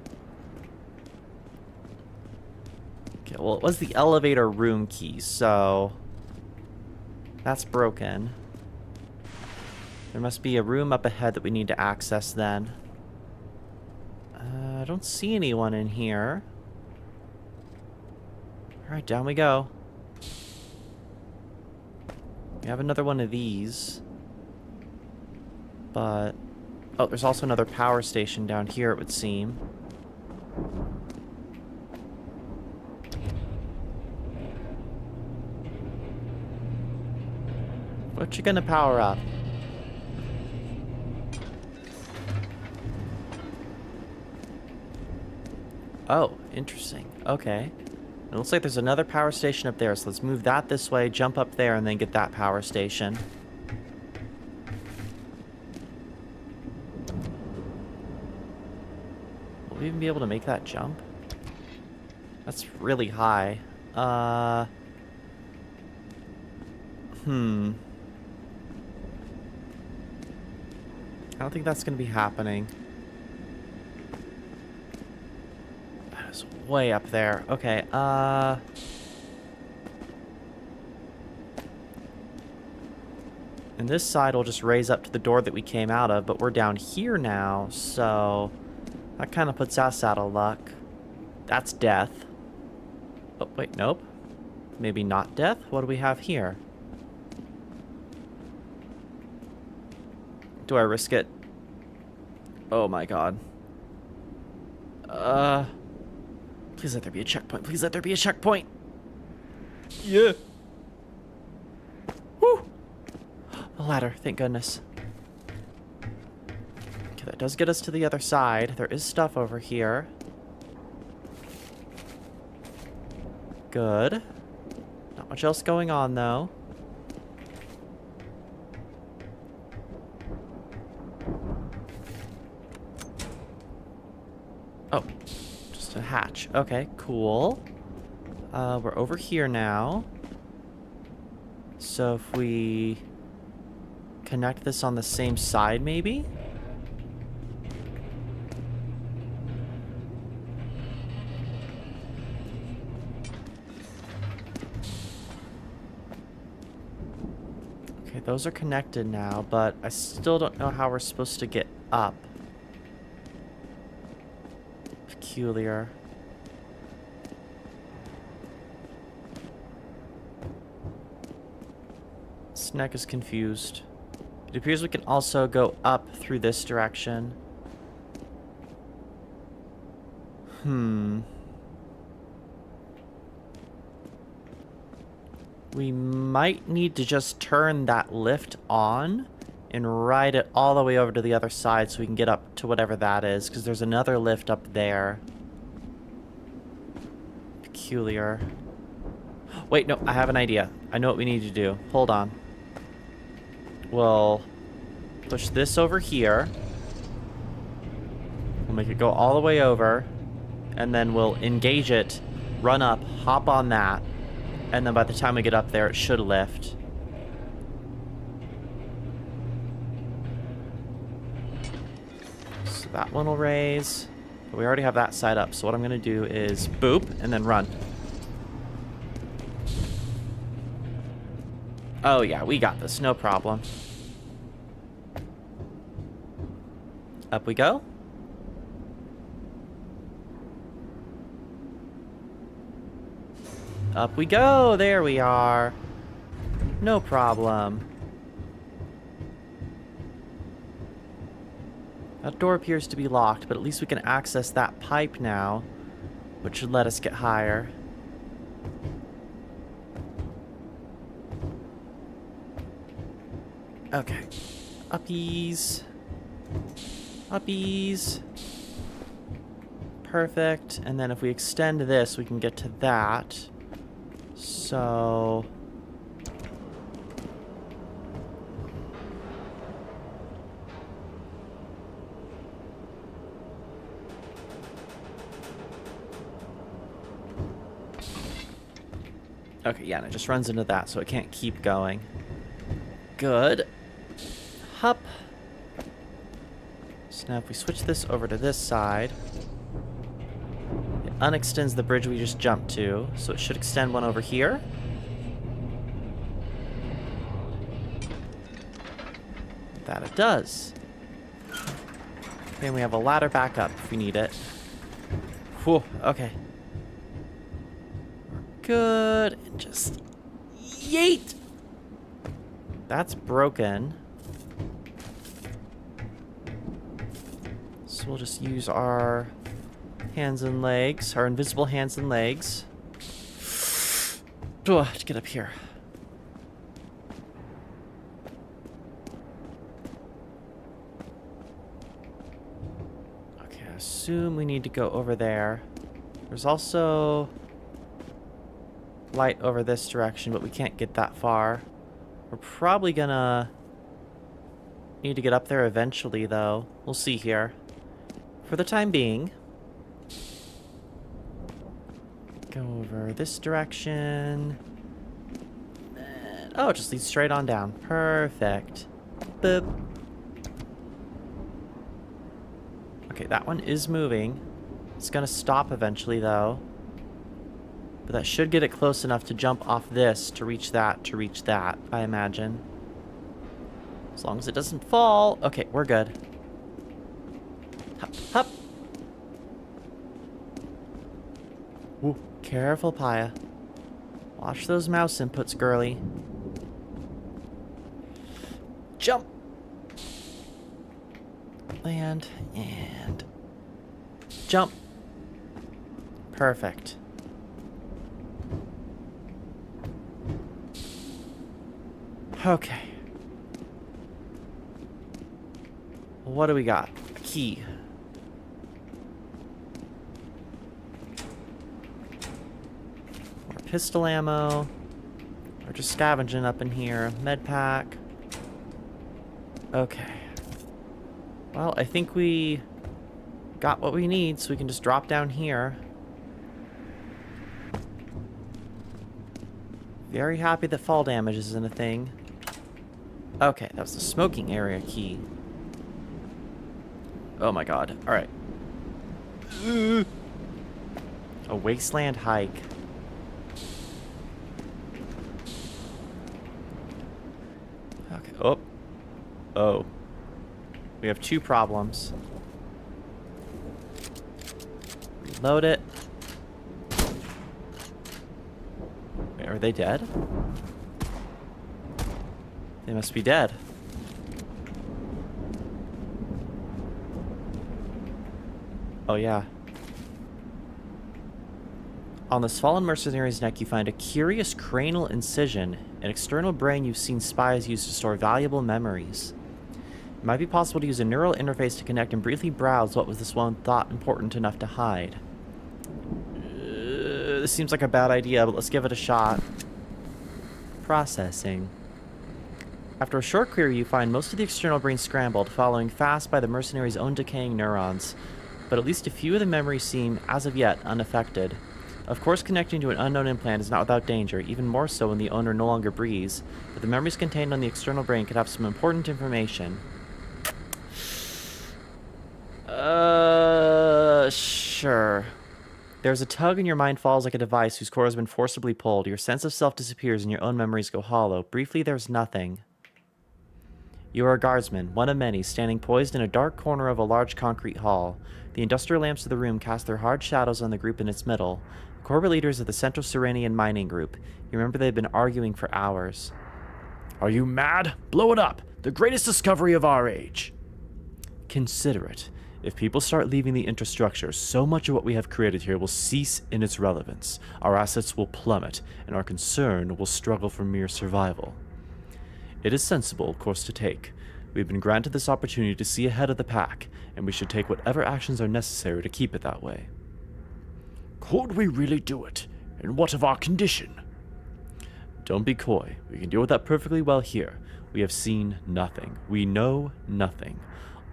Okay, well, it was the elevator room key, so that's broken. There must be a room up ahead that we need to access then. I don't see anyone in here. Alright, down we go. We have another one of these. But... oh, there's also another power station down here, it would seem. What you gonna power up? Oh, interesting. Okay. It looks like there's another power station up there, so let's move that this way, jump up there, and then get that power station. Will we even be able to make that jump? That's really high. I don't think that's going to be happening. That is way up there. Okay, and this side will just raise up to the door that we came out of, but we're down here now, so that kind of puts us out of luck. That's death. Oh, wait, nope. Maybe not death? What do we have here? Do I risk it? Oh my god. Please let there be a checkpoint. Please let there be a checkpoint. Yeah. Woo! A ladder, thank goodness. Okay, that does get us to the other side. There is stuff over here. Good. Not much else going on, though. Oh, just a hatch. Okay, cool. We're over here now. So if we connect this on the same side, maybe? Okay, those are connected now, but I still don't know how we're supposed to get up. Peculiar. Snack is confused. It appears we can also go up through this direction. We might need to just turn that lift on and ride it all the way over to the other side so we can get up to whatever that is, because there's another lift up there. Peculiar. Wait, no, I have an idea. I know what we need to do. Hold on. We'll push this over here. We'll make it go all the way over, and then we'll engage it, run up, hop on that, and then by the time we get up there, it should lift. So that one will raise. But we already have that side up, so what I'm going to do is boop, and then run. Oh yeah, we got this, no problem. Up we go. Up we go, there we are. No problem. That door appears to be locked, but at least we can access that pipe now. which should let us get higher. Okay. Uppies. Uppies. Perfect. And then if we extend this, we can get to that. So... okay, yeah, and it just runs into that, so it can't keep going. Good. Hup. So now if we switch this over to this side, it unextends the bridge we just jumped to, so it should extend one over here. That it does. Okay, and we have a ladder back up if we need it. Whew, okay. Good. And just yeet! That's broken. So we'll just use our hands and legs, our invisible hands and legs, to get up here. Okay, I assume we need to go over there. There's also light over this direction, but we can't get that far. We're probably gonna need to get up there eventually, though. We'll see here. For the time being, go over this direction. And, oh, it just leads straight on down. Perfect. Boop. Okay, that one is moving. It's gonna stop eventually, though. But that should get it close enough to jump off this to reach that, I imagine. As long as it doesn't fall. Okay, we're good. Hup, hup. Ooh, careful, Pyah. Watch those mouse inputs, girly. Jump. Land and jump. Perfect. Okay. What do we got? A key. More pistol ammo. We're just scavenging up in here. Med pack. Okay. Well, I think we got what we need, so we can just drop down here. Very happy that fall damage isn't a thing. Okay, that was the smoking area key. Oh my god. Alright. A wasteland hike. Okay. Oh. Oh. We have two problems. Reload it. Wait, are they dead? They must be dead. Oh, yeah. On this fallen mercenary's neck, you find a curious cranial incision, an external brain you've seen spies use to store valuable memories. It might be possible to use a neural interface to connect and briefly browse what was this one thought important enough to hide. This seems like a bad idea, but let's give it a shot. Processing. After a short query, you find most of the external brain scrambled, following fast by the mercenary's own decaying neurons. But at least a few of the memories seem, as of yet, unaffected. Of course, connecting to an unknown implant is not without danger, even more so when the owner no longer breathes, but the memories contained on the external brain could have some important information. Sure. There's a tug and your mind falls like a device whose core has been forcibly pulled. Your sense of self disappears and your own memories go hollow. Briefly, there's nothing. You are a guardsman, one of many, standing poised in a dark corner of a large concrete hall. The industrial lamps of the room cast their hard shadows on the group in its middle. The corporate leaders of the Central Serenian mining group. You remember they've been arguing for hours. Are you mad? Blow it up! The greatest discovery of our age! Consider it. If people start leaving the infrastructure, so much of what we have created here will cease in its relevance. Our assets will plummet, and our concern will struggle for mere survival. It is sensible course to take. We've been granted this opportunity to see ahead of the pack, and we should take whatever actions are necessary to keep it that way. Could we really do it? And what of our condition? Don't be coy. We can deal with that perfectly well here. We have seen nothing. We know nothing.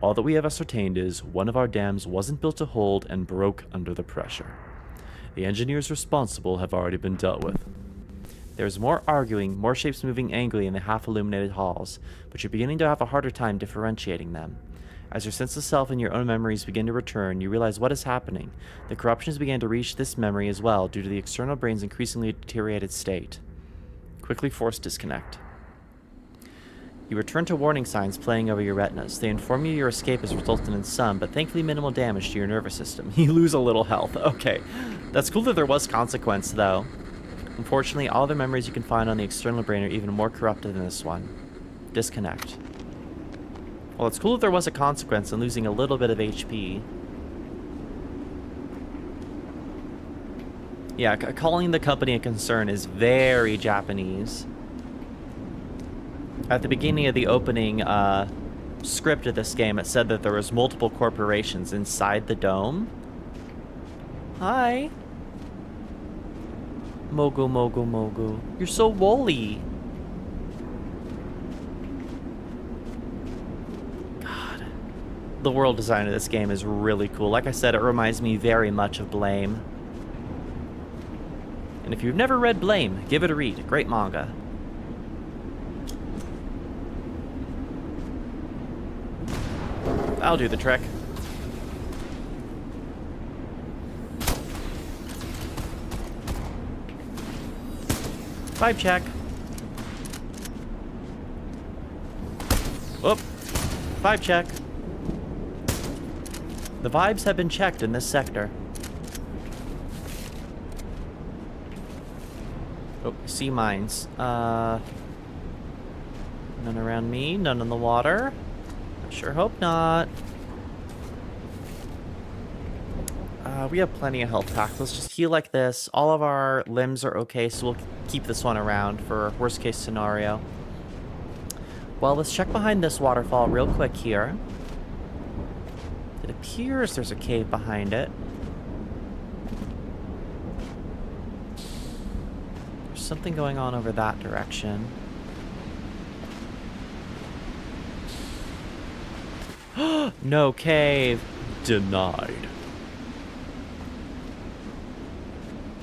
All that we have ascertained is one of our dams wasn't built to hold and broke under the pressure. The engineers responsible have already been dealt with. There's more arguing, more shapes moving angrily in the half-illuminated halls, but you're beginning to have a harder time differentiating them. As your sense of self and your own memories begin to return, you realize what is happening. The corruption has begun to reach this memory as well due to the external brain's increasingly deteriorated state. Quickly force disconnect. You return to warning signs playing over your retinas. They inform you your escape has resulted in some, but thankfully minimal damage to your nervous system. You lose a little health. Okay. That's cool that there was consequence, though. Unfortunately, all the memories you can find on the external brain are even more corrupted than this one. Disconnect. Well, it's cool that there was a consequence in losing a little bit of HP. Yeah, calling the company a concern is very Japanese. At the beginning of the opening script of this game, it said that there was multiple corporations inside the dome. Hi. Mogu, Mogu, Mogu. You're so woolly. God. The world design of this game is really cool. Like I said, it reminds me very much of Blame. And if you've never read Blame, give it a read. Great manga. I'll do the trick. Vibe check. Oop. Vibe check. The vibes have been checked in this sector. Oh, sea mines. None around me, none in the water. I sure hope not. We have plenty of health packs. Let's just heal like this. All of our limbs are okay, so we'll keep this one around for worst case scenario. Well, let's check behind this waterfall real quick here. It appears there's a cave behind it. There's something going on over that direction. No cave. Denied.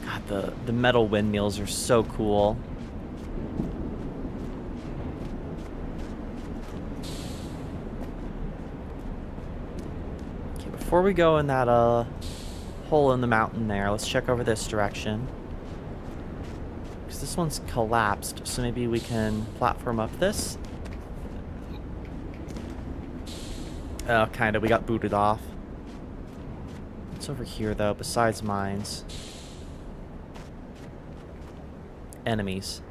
God, the metal windmills are so cool. Okay, before we go in that hole in the mountain there, let's check over this direction. Because this one's collapsed, so maybe we can platform up this. Kinda, we got booted off. What's over here, though, besides mines? Enemies.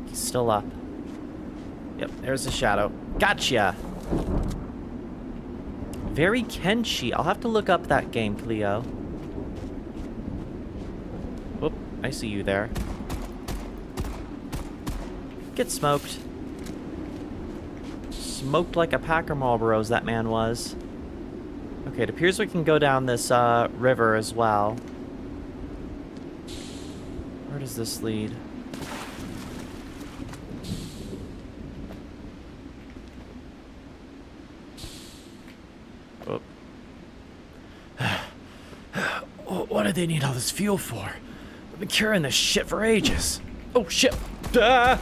He's still up. Yep, there's a shadow. Gotcha! Very Kenshi. I'll have to look up that game, Cleo. Whoop, I see you there. Get smoked. Smoked like a pack of Marlboros, that man was. Okay, it appears we can go down this river as well. Where does this lead? Oh. What do they need all this fuel for? We've been carrying this shit for ages. Oh, shit. Ah!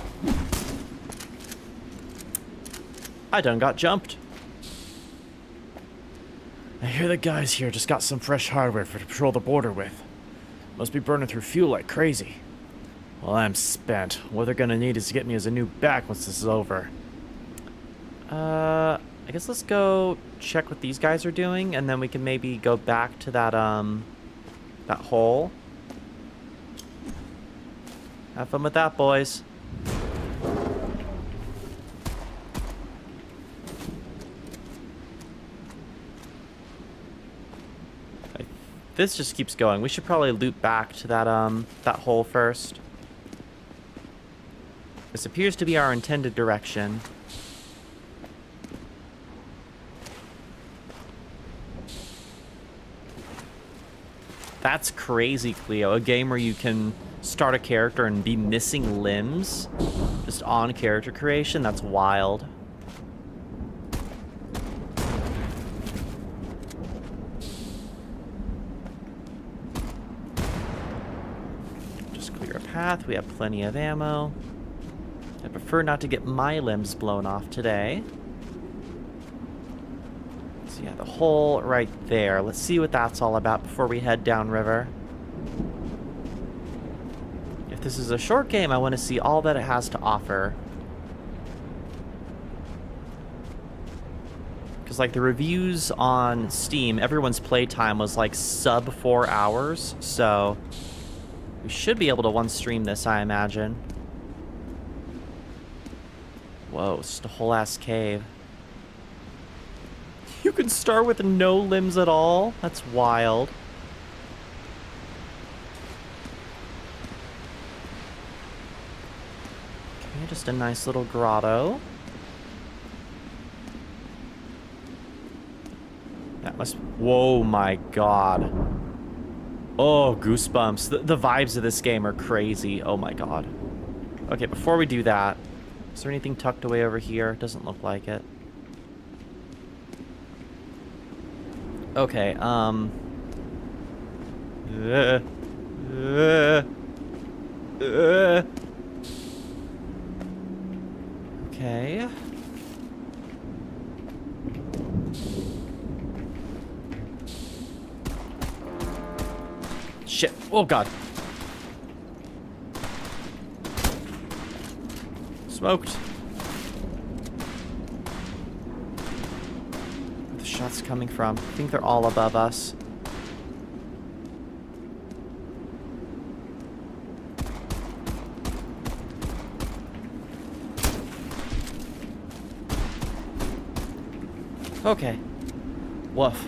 I done got jumped. I hear the guys here just got some fresh hardware to patrol the border with. Must be burning through fuel like crazy. Well, I'm spent. What they're gonna need is to get me as a new back once this is over. I guess let's go check what these guys are doing, and then we can maybe go back to that, that hole. Have fun with that, boys. This just keeps going. We should probably loop back to that hole first. This appears to be our intended direction. That's crazy, Cleo. A game where you can start a character and be missing limbs just on character creation. That's wild. Just clear a path. We have plenty of ammo. I prefer not to get my limbs blown off today. So yeah, the hole right there. Let's see what that's all about before we head downriver. If this is a short game, I want to see all that it has to offer. Because like the reviews on Steam, everyone's playtime was like sub 4 hours. So we should be able to one stream this, I imagine. Whoa, it's just a whole ass cave. You can start with no limbs at all? That's wild. Okay, just a nice little grotto. That must... Whoa, my god. Oh, goosebumps. The vibes of this game are crazy. Oh my god. Okay, before we do that, is there anything tucked away over here? Doesn't look like it. Okay, okay. Shit. Oh, God. Smoked. Where the shots coming from? I think they're all above us. Okay. Woof.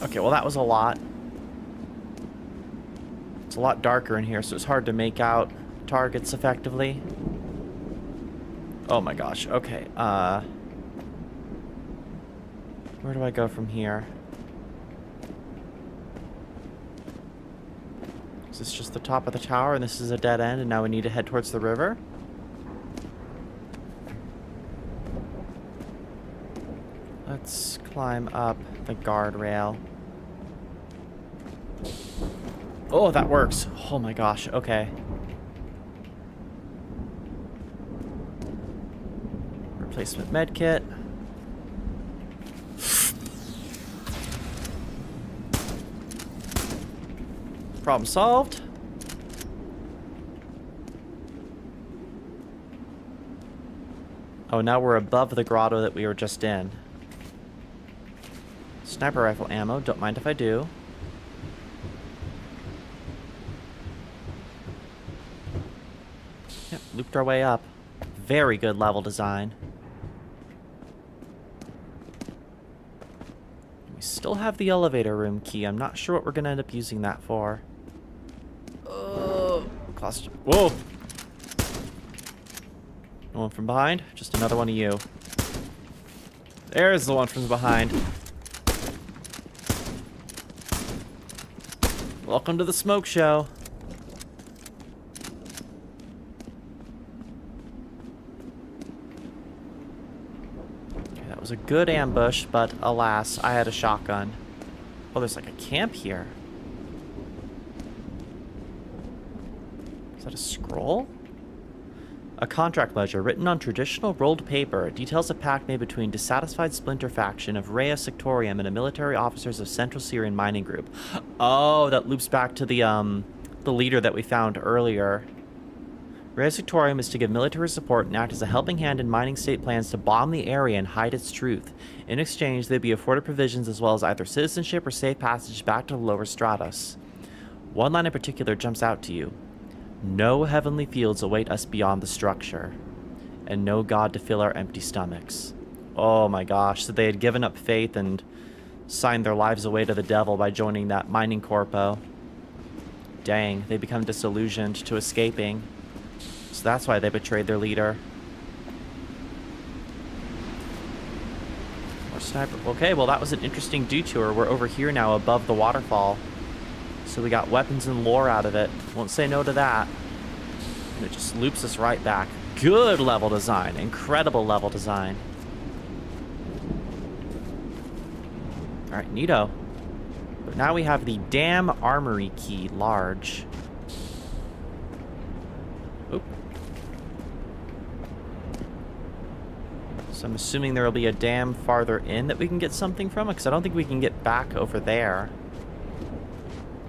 Okay, well that was a lot. It's a lot darker in here, so it's hard to make out targets effectively. Oh my gosh, okay. Where do I go from here? Is this just the top of the tower and this is a dead end and now we need to head towards the river? Let's climb up the guardrail. Oh, that works. Oh my gosh, okay. Replacement medkit. Problem solved. Oh, now we're above the grotto that we were just in. Sniper rifle ammo, don't mind if I do. Yep, looped our way up. Very good level design. We still have the elevator room key. I'm not sure what we're gonna end up using that for. Whoa! No one from behind? Just another one of you. There's the one from behind. Welcome to the smoke show. Okay, that was a good ambush, but alas, I had a shotgun. Oh, there's like a camp here. Is that a scroll? A contract ledger written on traditional rolled paper details a pact made between dissatisfied splinter faction of Rhea Sectorium and the military officers of Central Syrian Mining Group. Oh, that loops back to the leader that we found earlier. Reyes Victorium is to give military support and act as a helping hand in mining state plans to bomb the area and hide its truth. In exchange, they'd be afforded provisions as well as either citizenship or safe passage back to the lower stratus. One line in particular jumps out to you. No heavenly fields await us beyond the structure, and no God to fill our empty stomachs. Oh my gosh, so they had given up faith and signed their lives away to the devil by joining that mining corpo. Dang, they become disillusioned to escaping. So that's why they betrayed their leader. More sniper. Okay, well that was an interesting detour. We're over here now above the waterfall. So we got weapons and lore out of it. Won't say no to that. And it just loops us right back. Good level design. Incredible level design. Alright, neato. But now we have the damn armory key, large. Oop. So I'm assuming there will be a dam farther in that we can get something from, because I don't think we can get back over there.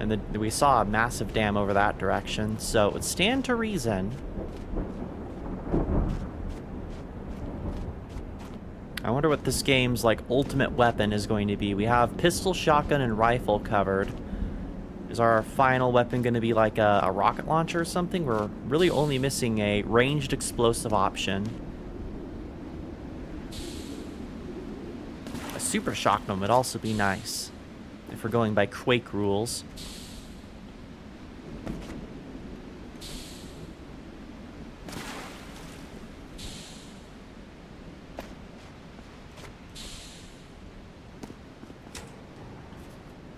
And we saw a massive dam over that direction, so it would stand to reason. I wonder what this game's, like, ultimate weapon is going to be. We have pistol, shotgun, and rifle covered. Is our final weapon going to be, like, a rocket launcher or something? We're really only missing a ranged explosive option. A super shotgun would also be nice, if we're going by Quake rules.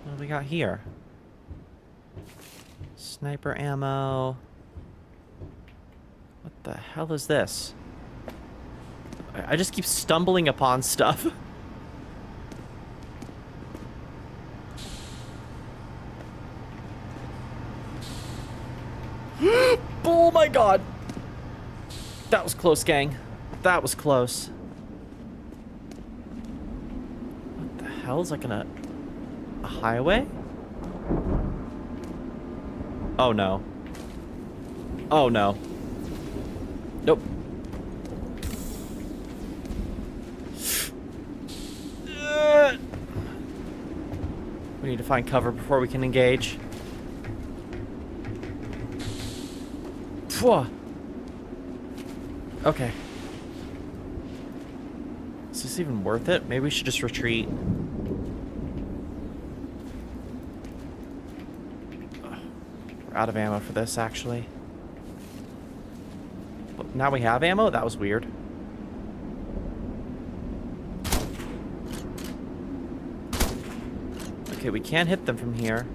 What do we got here? Sniper ammo. What the hell is this? I just keep stumbling upon stuff. Oh my god! That was close, gang. That was close. What the hell? Is that gonna... a highway? Oh no. Oh no. Nope. We need to find cover before we can engage. Phew. Okay. Is this even worth it? Maybe we should just retreat. We're out of ammo for this, actually. But now we have ammo? That was weird. Okay, we can't hit them from here.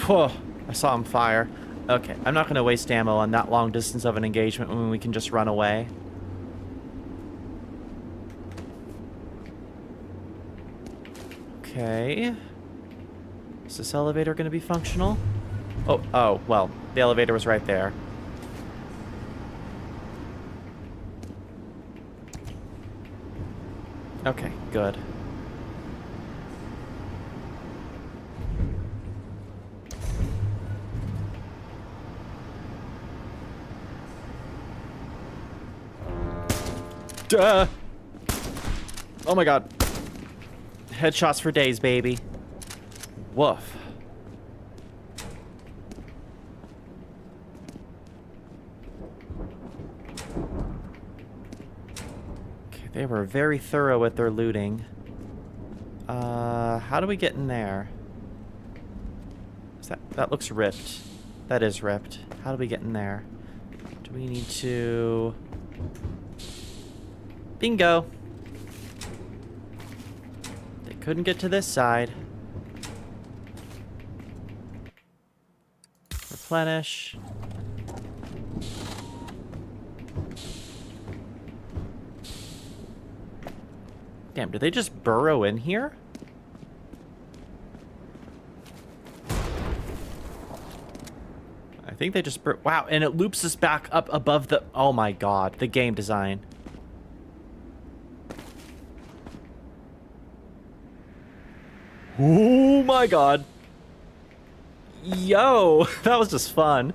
Whoa, I saw him fire. Okay, I'm not going to waste ammo on that long distance of an engagement when we can just run away. Okay. Is this elevator going to be functional? Oh, well, the elevator was right there. Okay, good. Duh! Oh my god. Headshots for days, baby. Woof. Okay, they were very thorough with their looting. How do we get in there? That looks ripped. That is ripped. How do we get in there? Do we need to... Bingo! They couldn't get to this side. Replenish. Damn, did they just burrow in here? I think they just wow, and it loops us back up above the... Oh my god, the game design. Oh my god. Yo, that was just fun.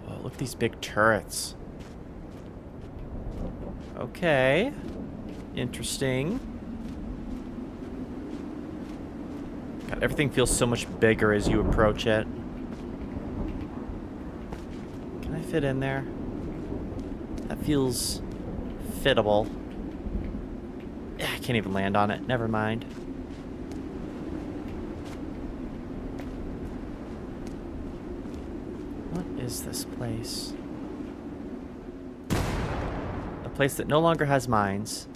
Oh, look at these big turrets. Okay. Interesting. God, everything feels so much bigger as you approach it. Can I fit in there? That feels fittable. I can't even land on it. Never mind. What is this place? A place that no longer has mines.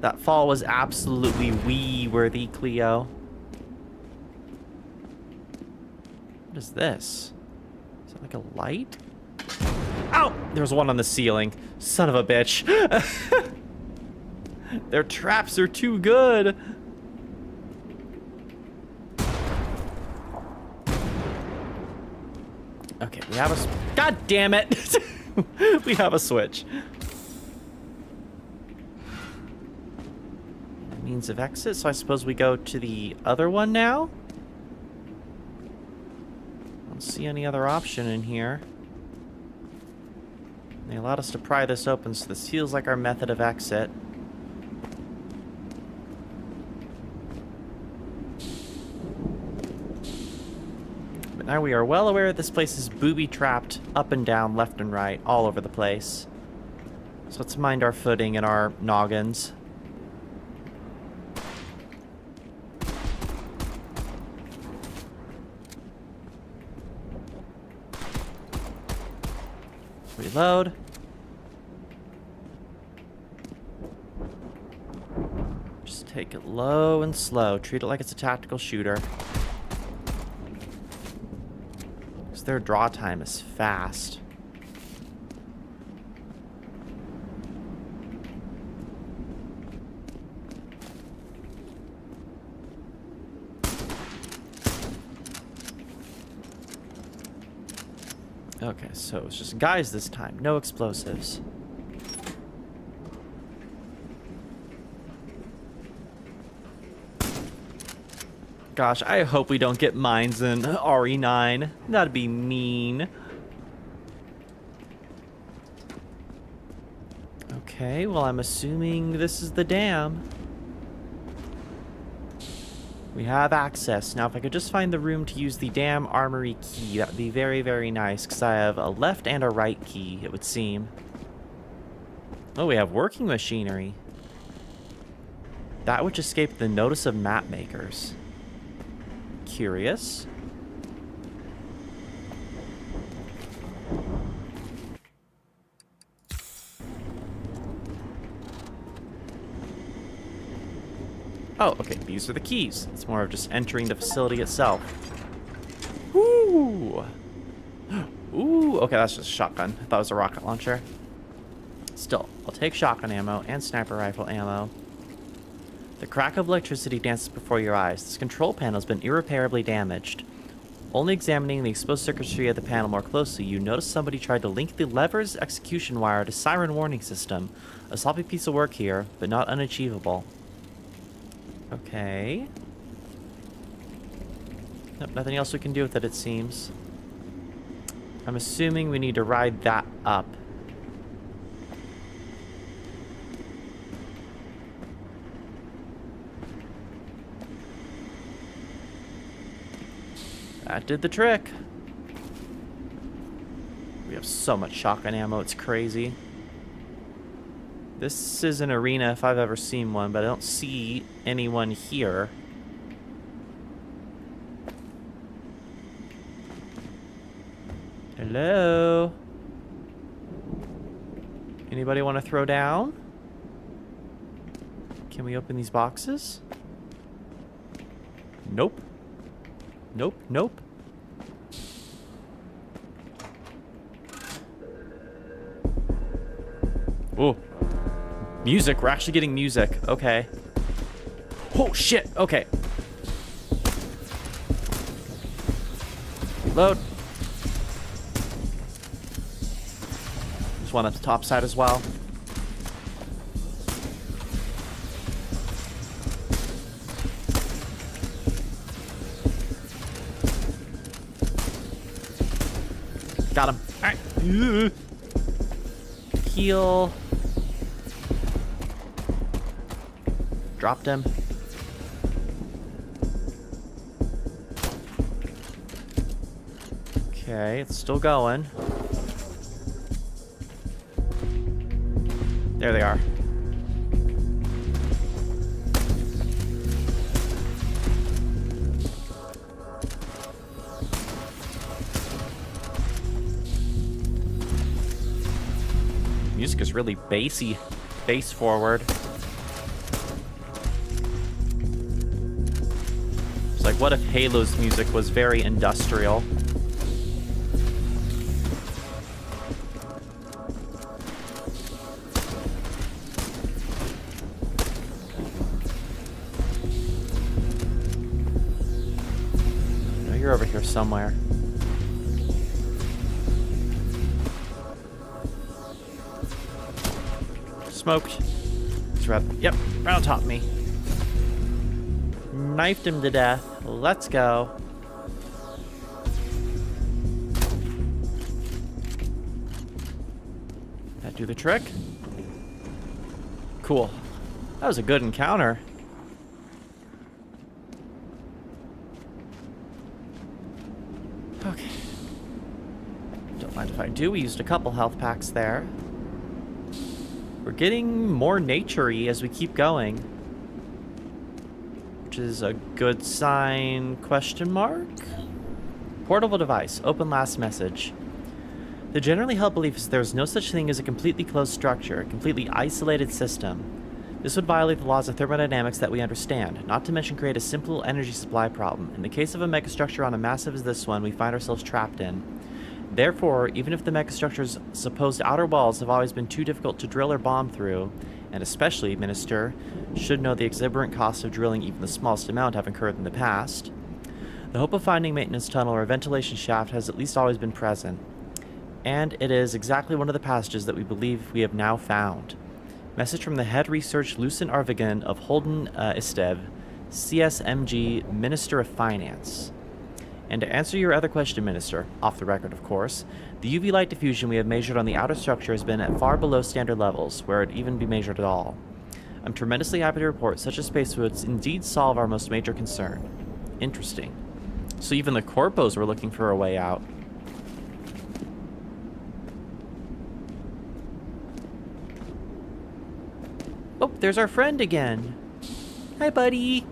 That fall was absolutely wee-worthy, Cleo. What is this? Is that like a light? Ow! There's one on the ceiling. Son of a bitch. Their traps are too good. Okay, we have a... God damn it! We have a switch. Means of exit, so I suppose we go to the other one now? I don't see any other option in here. They allowed us to pry this open, so this feels like our method of exit. But now we are well aware this place is booby-trapped up and down, left and right, all over the place. So let's mind our footing and our noggins. Reload. Just take it low and slow. Treat it like it's a tactical shooter. Because their draw time is fast. Okay, so it's just guys this time. No explosives. Gosh, I hope we don't get mines in RE9. That'd be mean. Okay, well, I'm assuming this is the dam. We have access. Now, if I could just find the room to use the dam armory key, that would be very, very nice, because I have a left and a right key, it would seem. Oh, we have working machinery. That which escaped the notice of map makers. Curious. Oh, okay, these are the keys. It's more of just entering the facility itself. Ooh. Ooh, okay, that's just a shotgun. I thought it was a rocket launcher. Still, I'll take shotgun ammo and sniper rifle ammo. The crack of electricity dances before your eyes. This control panel has been irreparably damaged. Only examining the exposed circuitry of the panel more closely, you notice somebody tried to link the lever's execution wire to siren warning system. A sloppy piece of work here, but not unachievable. Okay. Nope, nothing else we can do with it, it seems. I'm assuming we need to ride that up. That did the trick. We have so much shotgun ammo, it's crazy. This is an arena if I've ever seen one, but I don't see anyone here. Hello? Anybody want to throw down? Can we open these boxes? Nope. Nope, nope. Ooh. Music, we're actually getting music. Okay. Oh, shit. Okay. Load. There's one at the top side as well. Got him. All right. Heal. Dropped him. Okay, it's still going. There they are. Music is really bassy, bass forward. It's like, what if Halo's music was very industrial? No, you're over here somewhere. Smoked. He's right. Yep, right on top of me. Knifed him to death. Let's go. That do the trick? Cool. That was a good encounter. Okay. Don't mind if I do. We used a couple health packs there. We're getting more nature-y as we keep going. Which is a good sign, question mark? Portable device, open last message. The generally held belief is there is no such thing as a completely closed structure, a completely isolated system. This would violate the laws of thermodynamics that we understand, not to mention create a simple energy supply problem. In the case of a megastructure on a massive as this one, we find ourselves trapped in. Therefore, even if the megastructure's supposed outer walls have always been too difficult to drill or bomb through, and especially, Minister, should know the exorbitant costs of drilling even the smallest amount have occurred in the past, the hope of finding a maintenance tunnel or a ventilation shaft has at least always been present. And it is exactly one of the passages that we believe we have now found. Message from the head research Lucent Arvigan of Holden Istev, CSMG, Minister of Finance. And to answer your other question, Minister, off the record of course, the UV light diffusion we have measured on the outer structure has been at far below standard levels, where it even be measured at all. I'm tremendously happy to report such a space would indeed solve our most major concern. Interesting. So even the corpos were looking for a way out. Oh, there's our friend again. Hi, buddy.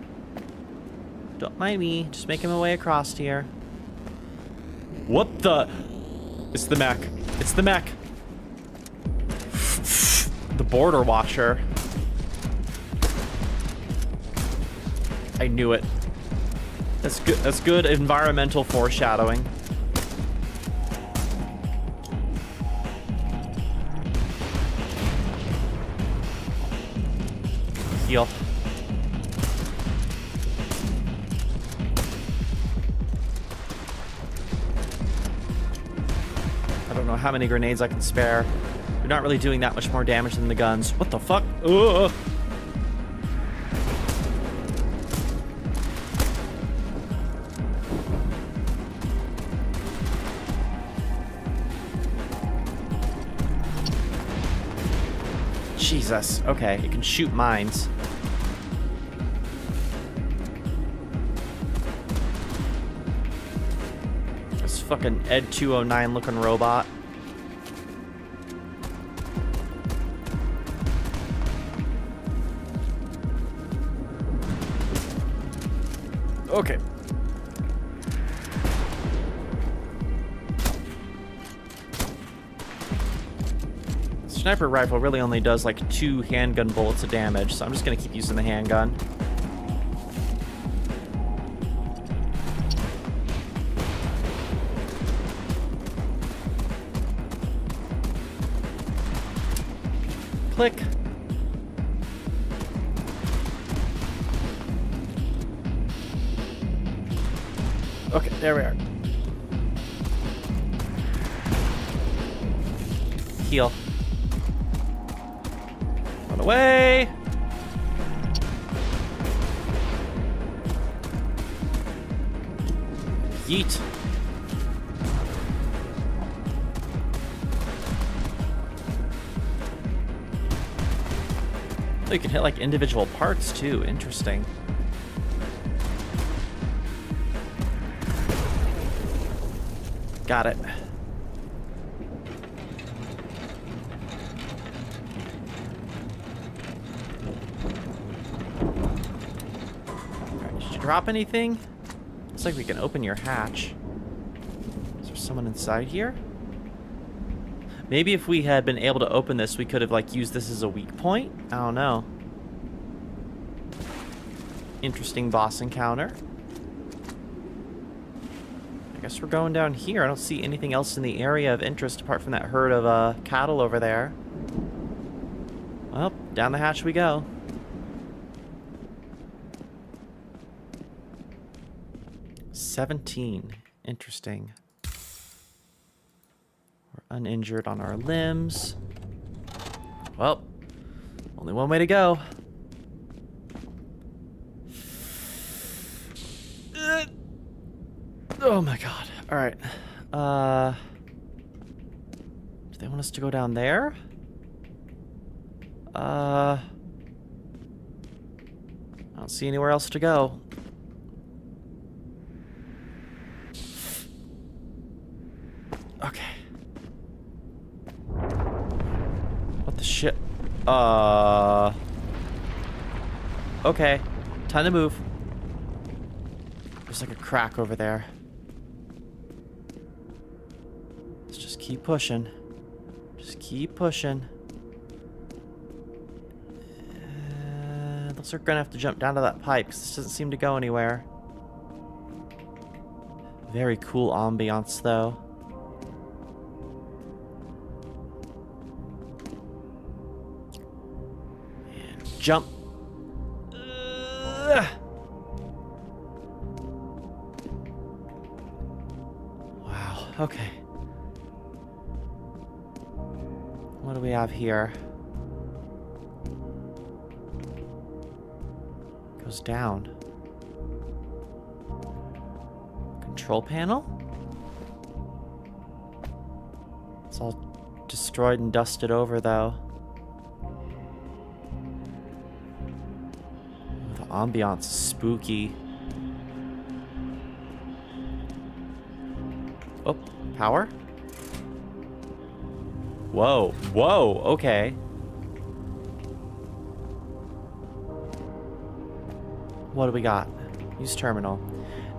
Don't mind me, just making my way across here. What the? It's the mech. It's the mech. The border watcher. I knew it. That's good. That's good environmental foreshadowing. Heal. I don't know how many grenades I can spare. They're not really doing that much more damage than the guns. What the fuck? Ugh. Jesus. Okay, it can shoot mines. This fucking Ed 209 looking robot. Okay. Sniper rifle really only does like 2 handgun bullets of damage, so I'm just gonna keep using the handgun. Click. Okay, there we are. Heal. Run away! Yeet. Oh, you can hit like individual parts too. Interesting. Got it. Alright, did you drop anything? Looks like we can open your hatch. Is there someone inside here? Maybe if we had been able to open this, we could have like used this as a weak point? I don't know. Interesting boss encounter. I guess we're going down here. I don't see anything else in the area of interest apart from that herd of cattle over there. Well, down the hatch we go. $17. Interesting. We're uninjured on our limbs. Well, only one way to go. Oh my god. Alright. Do they want us to go down there? I don't see anywhere else to go. Okay. What the shit? Okay. Time to move. There's like a crack over there. Let's just keep pushing. Just keep pushing. Looks like we're gonna have to jump down to that pipe because this doesn't seem to go anywhere. Very cool ambiance though. And jump. Wow, okay. What do we have here? Goes down. Control panel? It's all destroyed and dusted over though. The ambiance is spooky. Oh, power? Whoa, whoa, okay. What do we got? Use terminal.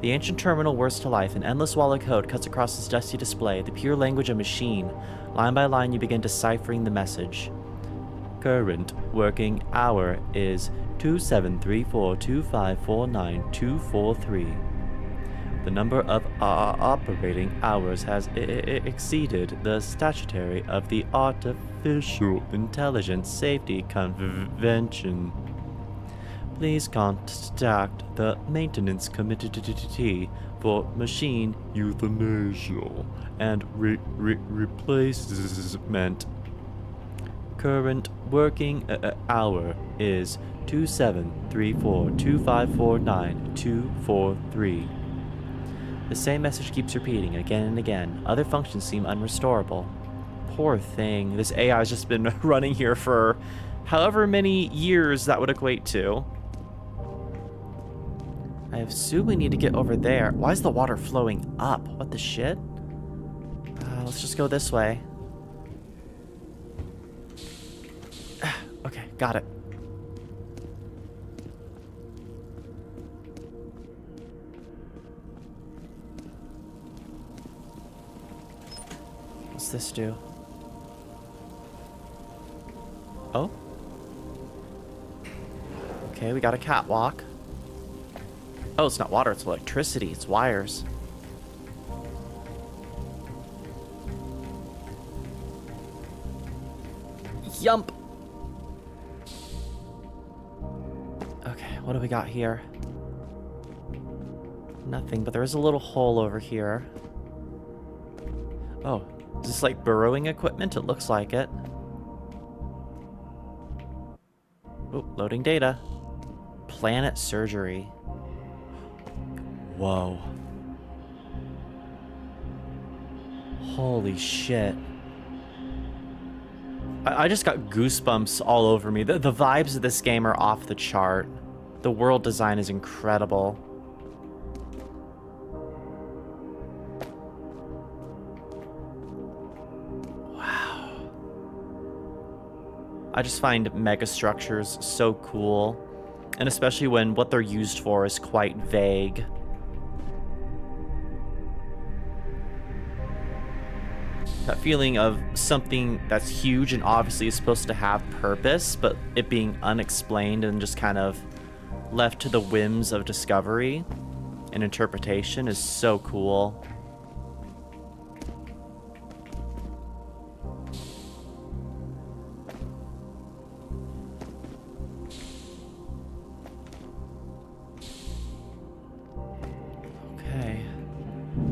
The ancient terminal whirs to life. An endless wall of code cuts across its dusty display, the pure language of machine. Line by line, you begin deciphering the message. Current working hour is 273425492243. The number of operating hours has exceeded the statutory of the Artificial Intelligence Safety Convention. Please contact the Maintenance Committee for machine euthanasia and replacement. Current working hour is 273425492243. The same message keeps repeating again and again. Other functions seem unrestorable. Poor thing. This AI has just been running here for however many years that would equate to. I assume we need to get over there. Why is the water flowing up? What the shit? Let's just go this way. Okay, got it. What's this do? Oh? Okay, we got a catwalk. Oh, it's not water, it's electricity, it's wires. Yump! Okay, what do we got here? Nothing, but there is a little hole over here. Oh, is this like burrowing equipment? It looks like it. Oh, loading data. Planet surgery. Whoa. I just got goosebumps all over me. The vibes of this game are off the chart. The world design is incredible. Wow. I just find megastructures so cool. And especially when what they're used for is quite vague. That feeling of something that's huge and obviously is supposed to have purpose, but it being unexplained and just kind of left to the whims of discovery and interpretation is so cool. Okay.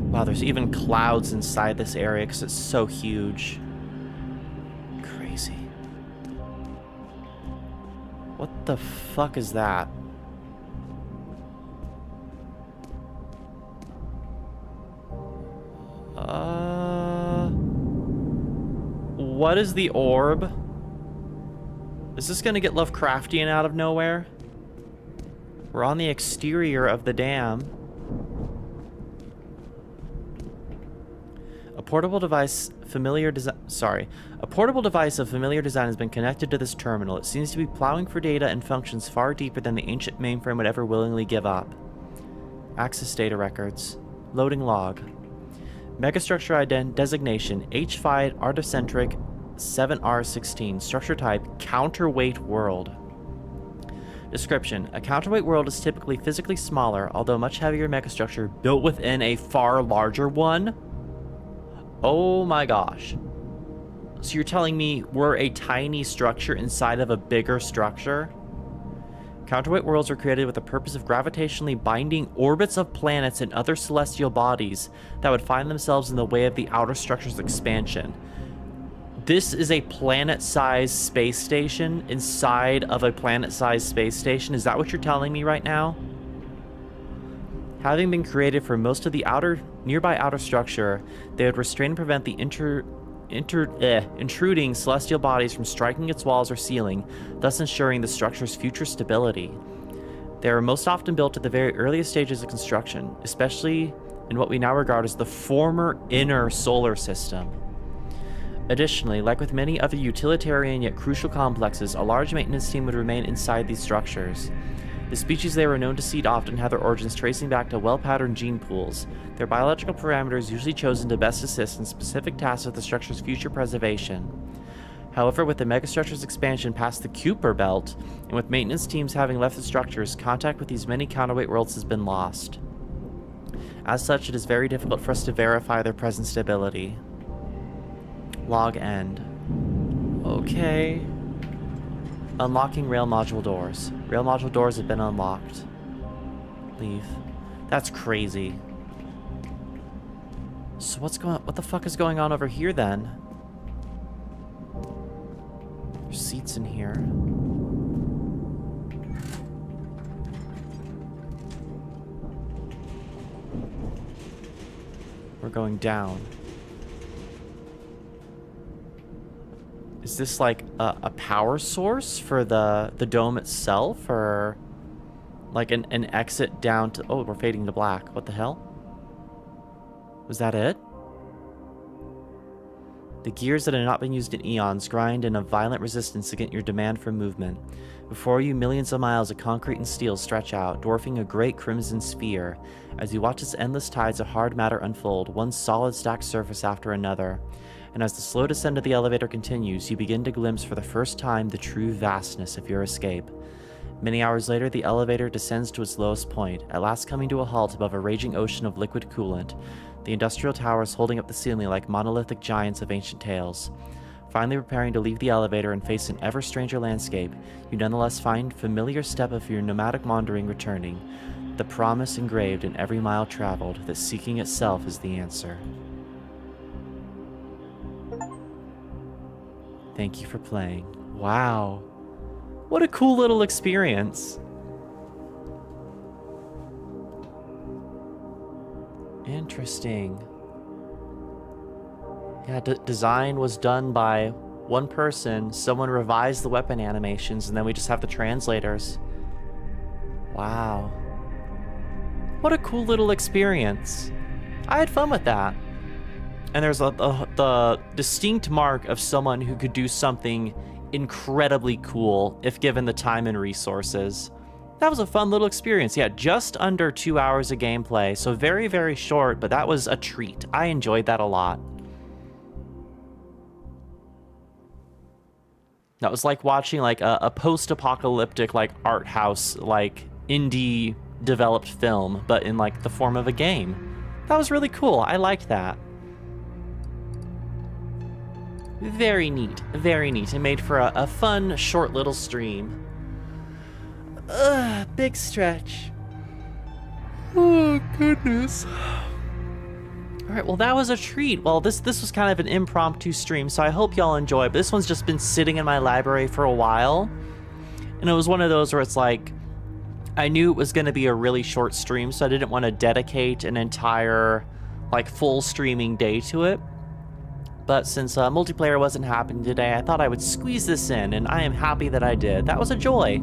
Wow, there's even clouds inside this area because it's so huge. Crazy. What the fuck is that? What is the orb? Is this gonna get Lovecraftian out of nowhere? We're on the exterior of the dam. A portable device of familiar design has been connected to this terminal. It seems to be plowing for data and functions far deeper than the ancient mainframe would ever willingly give up. Access data records. Loading log. Megastructure designation H5 Articentric 7R16. Structure type Counterweight World. Description: a counterweight world is typically physically smaller, although much heavier megastructure built within a far larger one. Oh my gosh. So you're telling me we're a tiny structure inside of a bigger structure? Counterweight worlds were created with the purpose of gravitationally binding orbits of planets and other celestial bodies that would find themselves in the way of the outer structure's expansion. This is a planet-sized space station inside of a planet-sized space station. Is that what you're telling me right now? Having been created for most of the nearby outer structure, they would restrain and prevent the intruding celestial bodies from striking its walls or ceiling, thus ensuring the structure's future stability. They are most often built at the very earliest stages of construction, especially in what we now regard as the former inner solar system. Additionally, like with many other utilitarian yet crucial complexes, a large maintenance team would remain inside these structures. The species they were known to seed often had their origins tracing back to well-patterned gene pools, their biological parameters usually chosen to best assist in specific tasks of the structure's future preservation. However, with the megastructure's expansion past the Kuiper belt, and with maintenance teams having left the structures, contact with these many counterweight worlds has been lost. As such, it is very difficult for us to verify their present stability. Log end. Okay. Unlocking rail module doors. Rail module doors have been unlocked. Leave. That's crazy. So what the fuck is going on over here then? There's seats in here. We're going down. Is this like a power source for the dome itself, or like an exit down to... Oh, we're fading to black. What the hell? Was that it? The gears that had not been used in eons grind in a violent resistance against your demand for movement. Before you, millions of miles of concrete and steel stretch out, dwarfing a great crimson sphere, as you watch its endless tides of hard matter unfold, one solid stacked surface after another. And as the slow descent of the elevator continues, you begin to glimpse for the first time the true vastness of your escape. Many hours later, the elevator descends to its lowest point, at last coming to a halt above a raging ocean of liquid coolant, the industrial towers holding up the ceiling like monolithic giants of ancient tales. Finally preparing to leave the elevator and face an ever stranger landscape, you nonetheless find familiar step of your nomadic wandering returning, the promise engraved in every mile traveled that seeking itself is the answer. Thank you for playing. Wow. What a cool little experience. Interesting. Yeah, design was done by one person, someone revised the weapon animations, and then we just have the translators. Wow. What a cool little experience. I had fun with that. And there's the distinct mark of someone who could do something incredibly cool if given the time and resources. That was a fun little experience. Yeah, just under 2 hours of gameplay, so very, very short, but that was a treat. I enjoyed that a lot. That was like watching like a post-apocalyptic like art house like indie developed film, but in like the form of a game. That was really cool. I liked that. Very neat. Very neat. It made for a fun short little stream. Ugh, big stretch. Oh goodness. All right, well, that was a treat. Well, this was kind of an impromptu stream, so I hope y'all enjoy. But this one's just been sitting in my library for a while. And it was one of those where it's like, I knew it was going to be a really short stream, so I didn't want to dedicate an entire, like, full streaming day to it. But since multiplayer wasn't happening today, I thought I would squeeze this in, and I am happy that I did. That was a joy.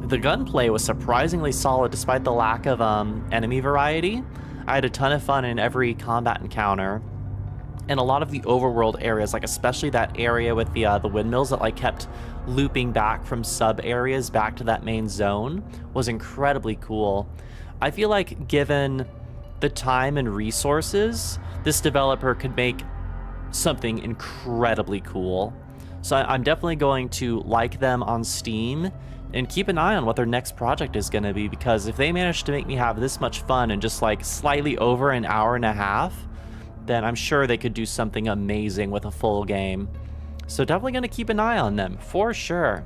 The gunplay was surprisingly solid despite the lack of enemy variety. I had a ton of fun in every combat encounter. And a lot of the overworld areas, like especially that area with the windmills that like kept looping back from sub areas back to that main zone, was incredibly cool. I feel like given the time and resources, this developer could make something incredibly cool. So I'm definitely going to like them on Steam and keep an eye on what their next project is going to be, because if they manage to make me have this much fun in just like slightly over an hour and a half, then I'm sure they could do something amazing with a full game. So definitely going to keep an eye on them for sure.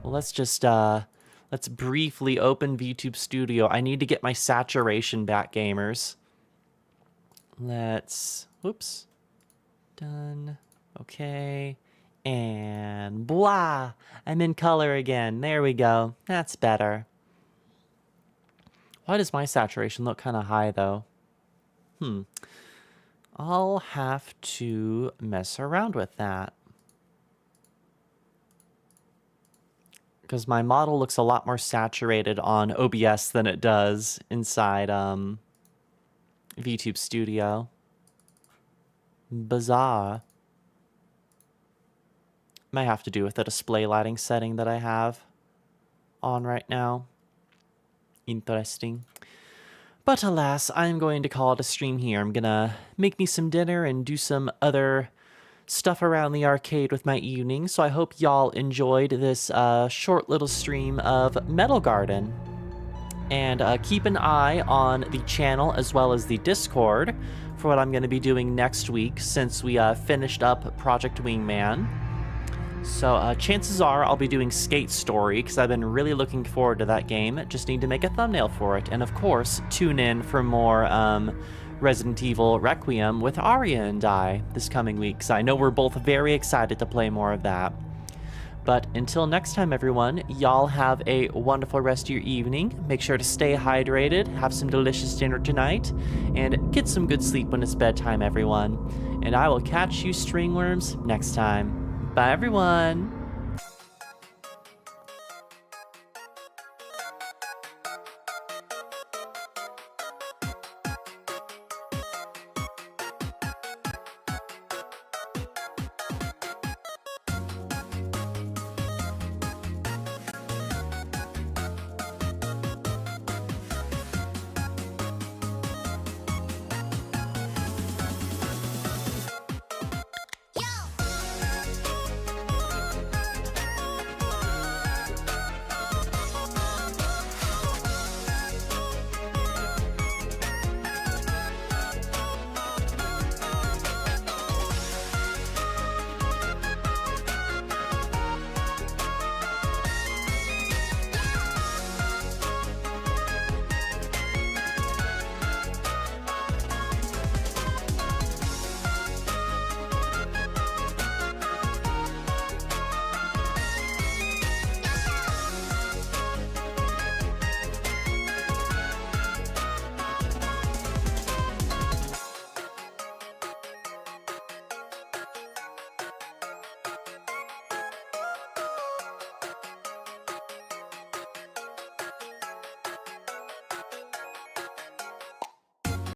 Well, let's briefly open VTube Studio. I need to get my saturation back, gamers. Whoops. Done. Okay. And blah, I'm in color again. There we go. That's better. Why does my saturation look kind of high though? I'll have to mess around with that. Because my model looks a lot more saturated on OBS than it does inside VTube Studio. Bizarre. Might have to do with the display lighting setting that I have on right now. Interesting. But alas, I'm going to call it a stream here. I'm gonna make me some dinner and do some other stuff around the arcade with my evening. So I hope y'all enjoyed this short little stream of Metal Garden. And keep an eye on the channel as well as the Discord for what I'm going to be doing next week, since we finished up Project Wingman. So chances are I'll be doing Skate Story, because I've been really looking forward to that game. Just need to make a thumbnail for it. And of course, tune in for more Resident Evil Requiem with Aria and I this coming week, because I know we're both very excited to play more of that. But until next time, everyone, y'all have a wonderful rest of your evening. Make sure to stay hydrated, have some delicious dinner tonight, and get some good sleep when it's bedtime, everyone. And I will catch you stringworms next time. Bye, everyone.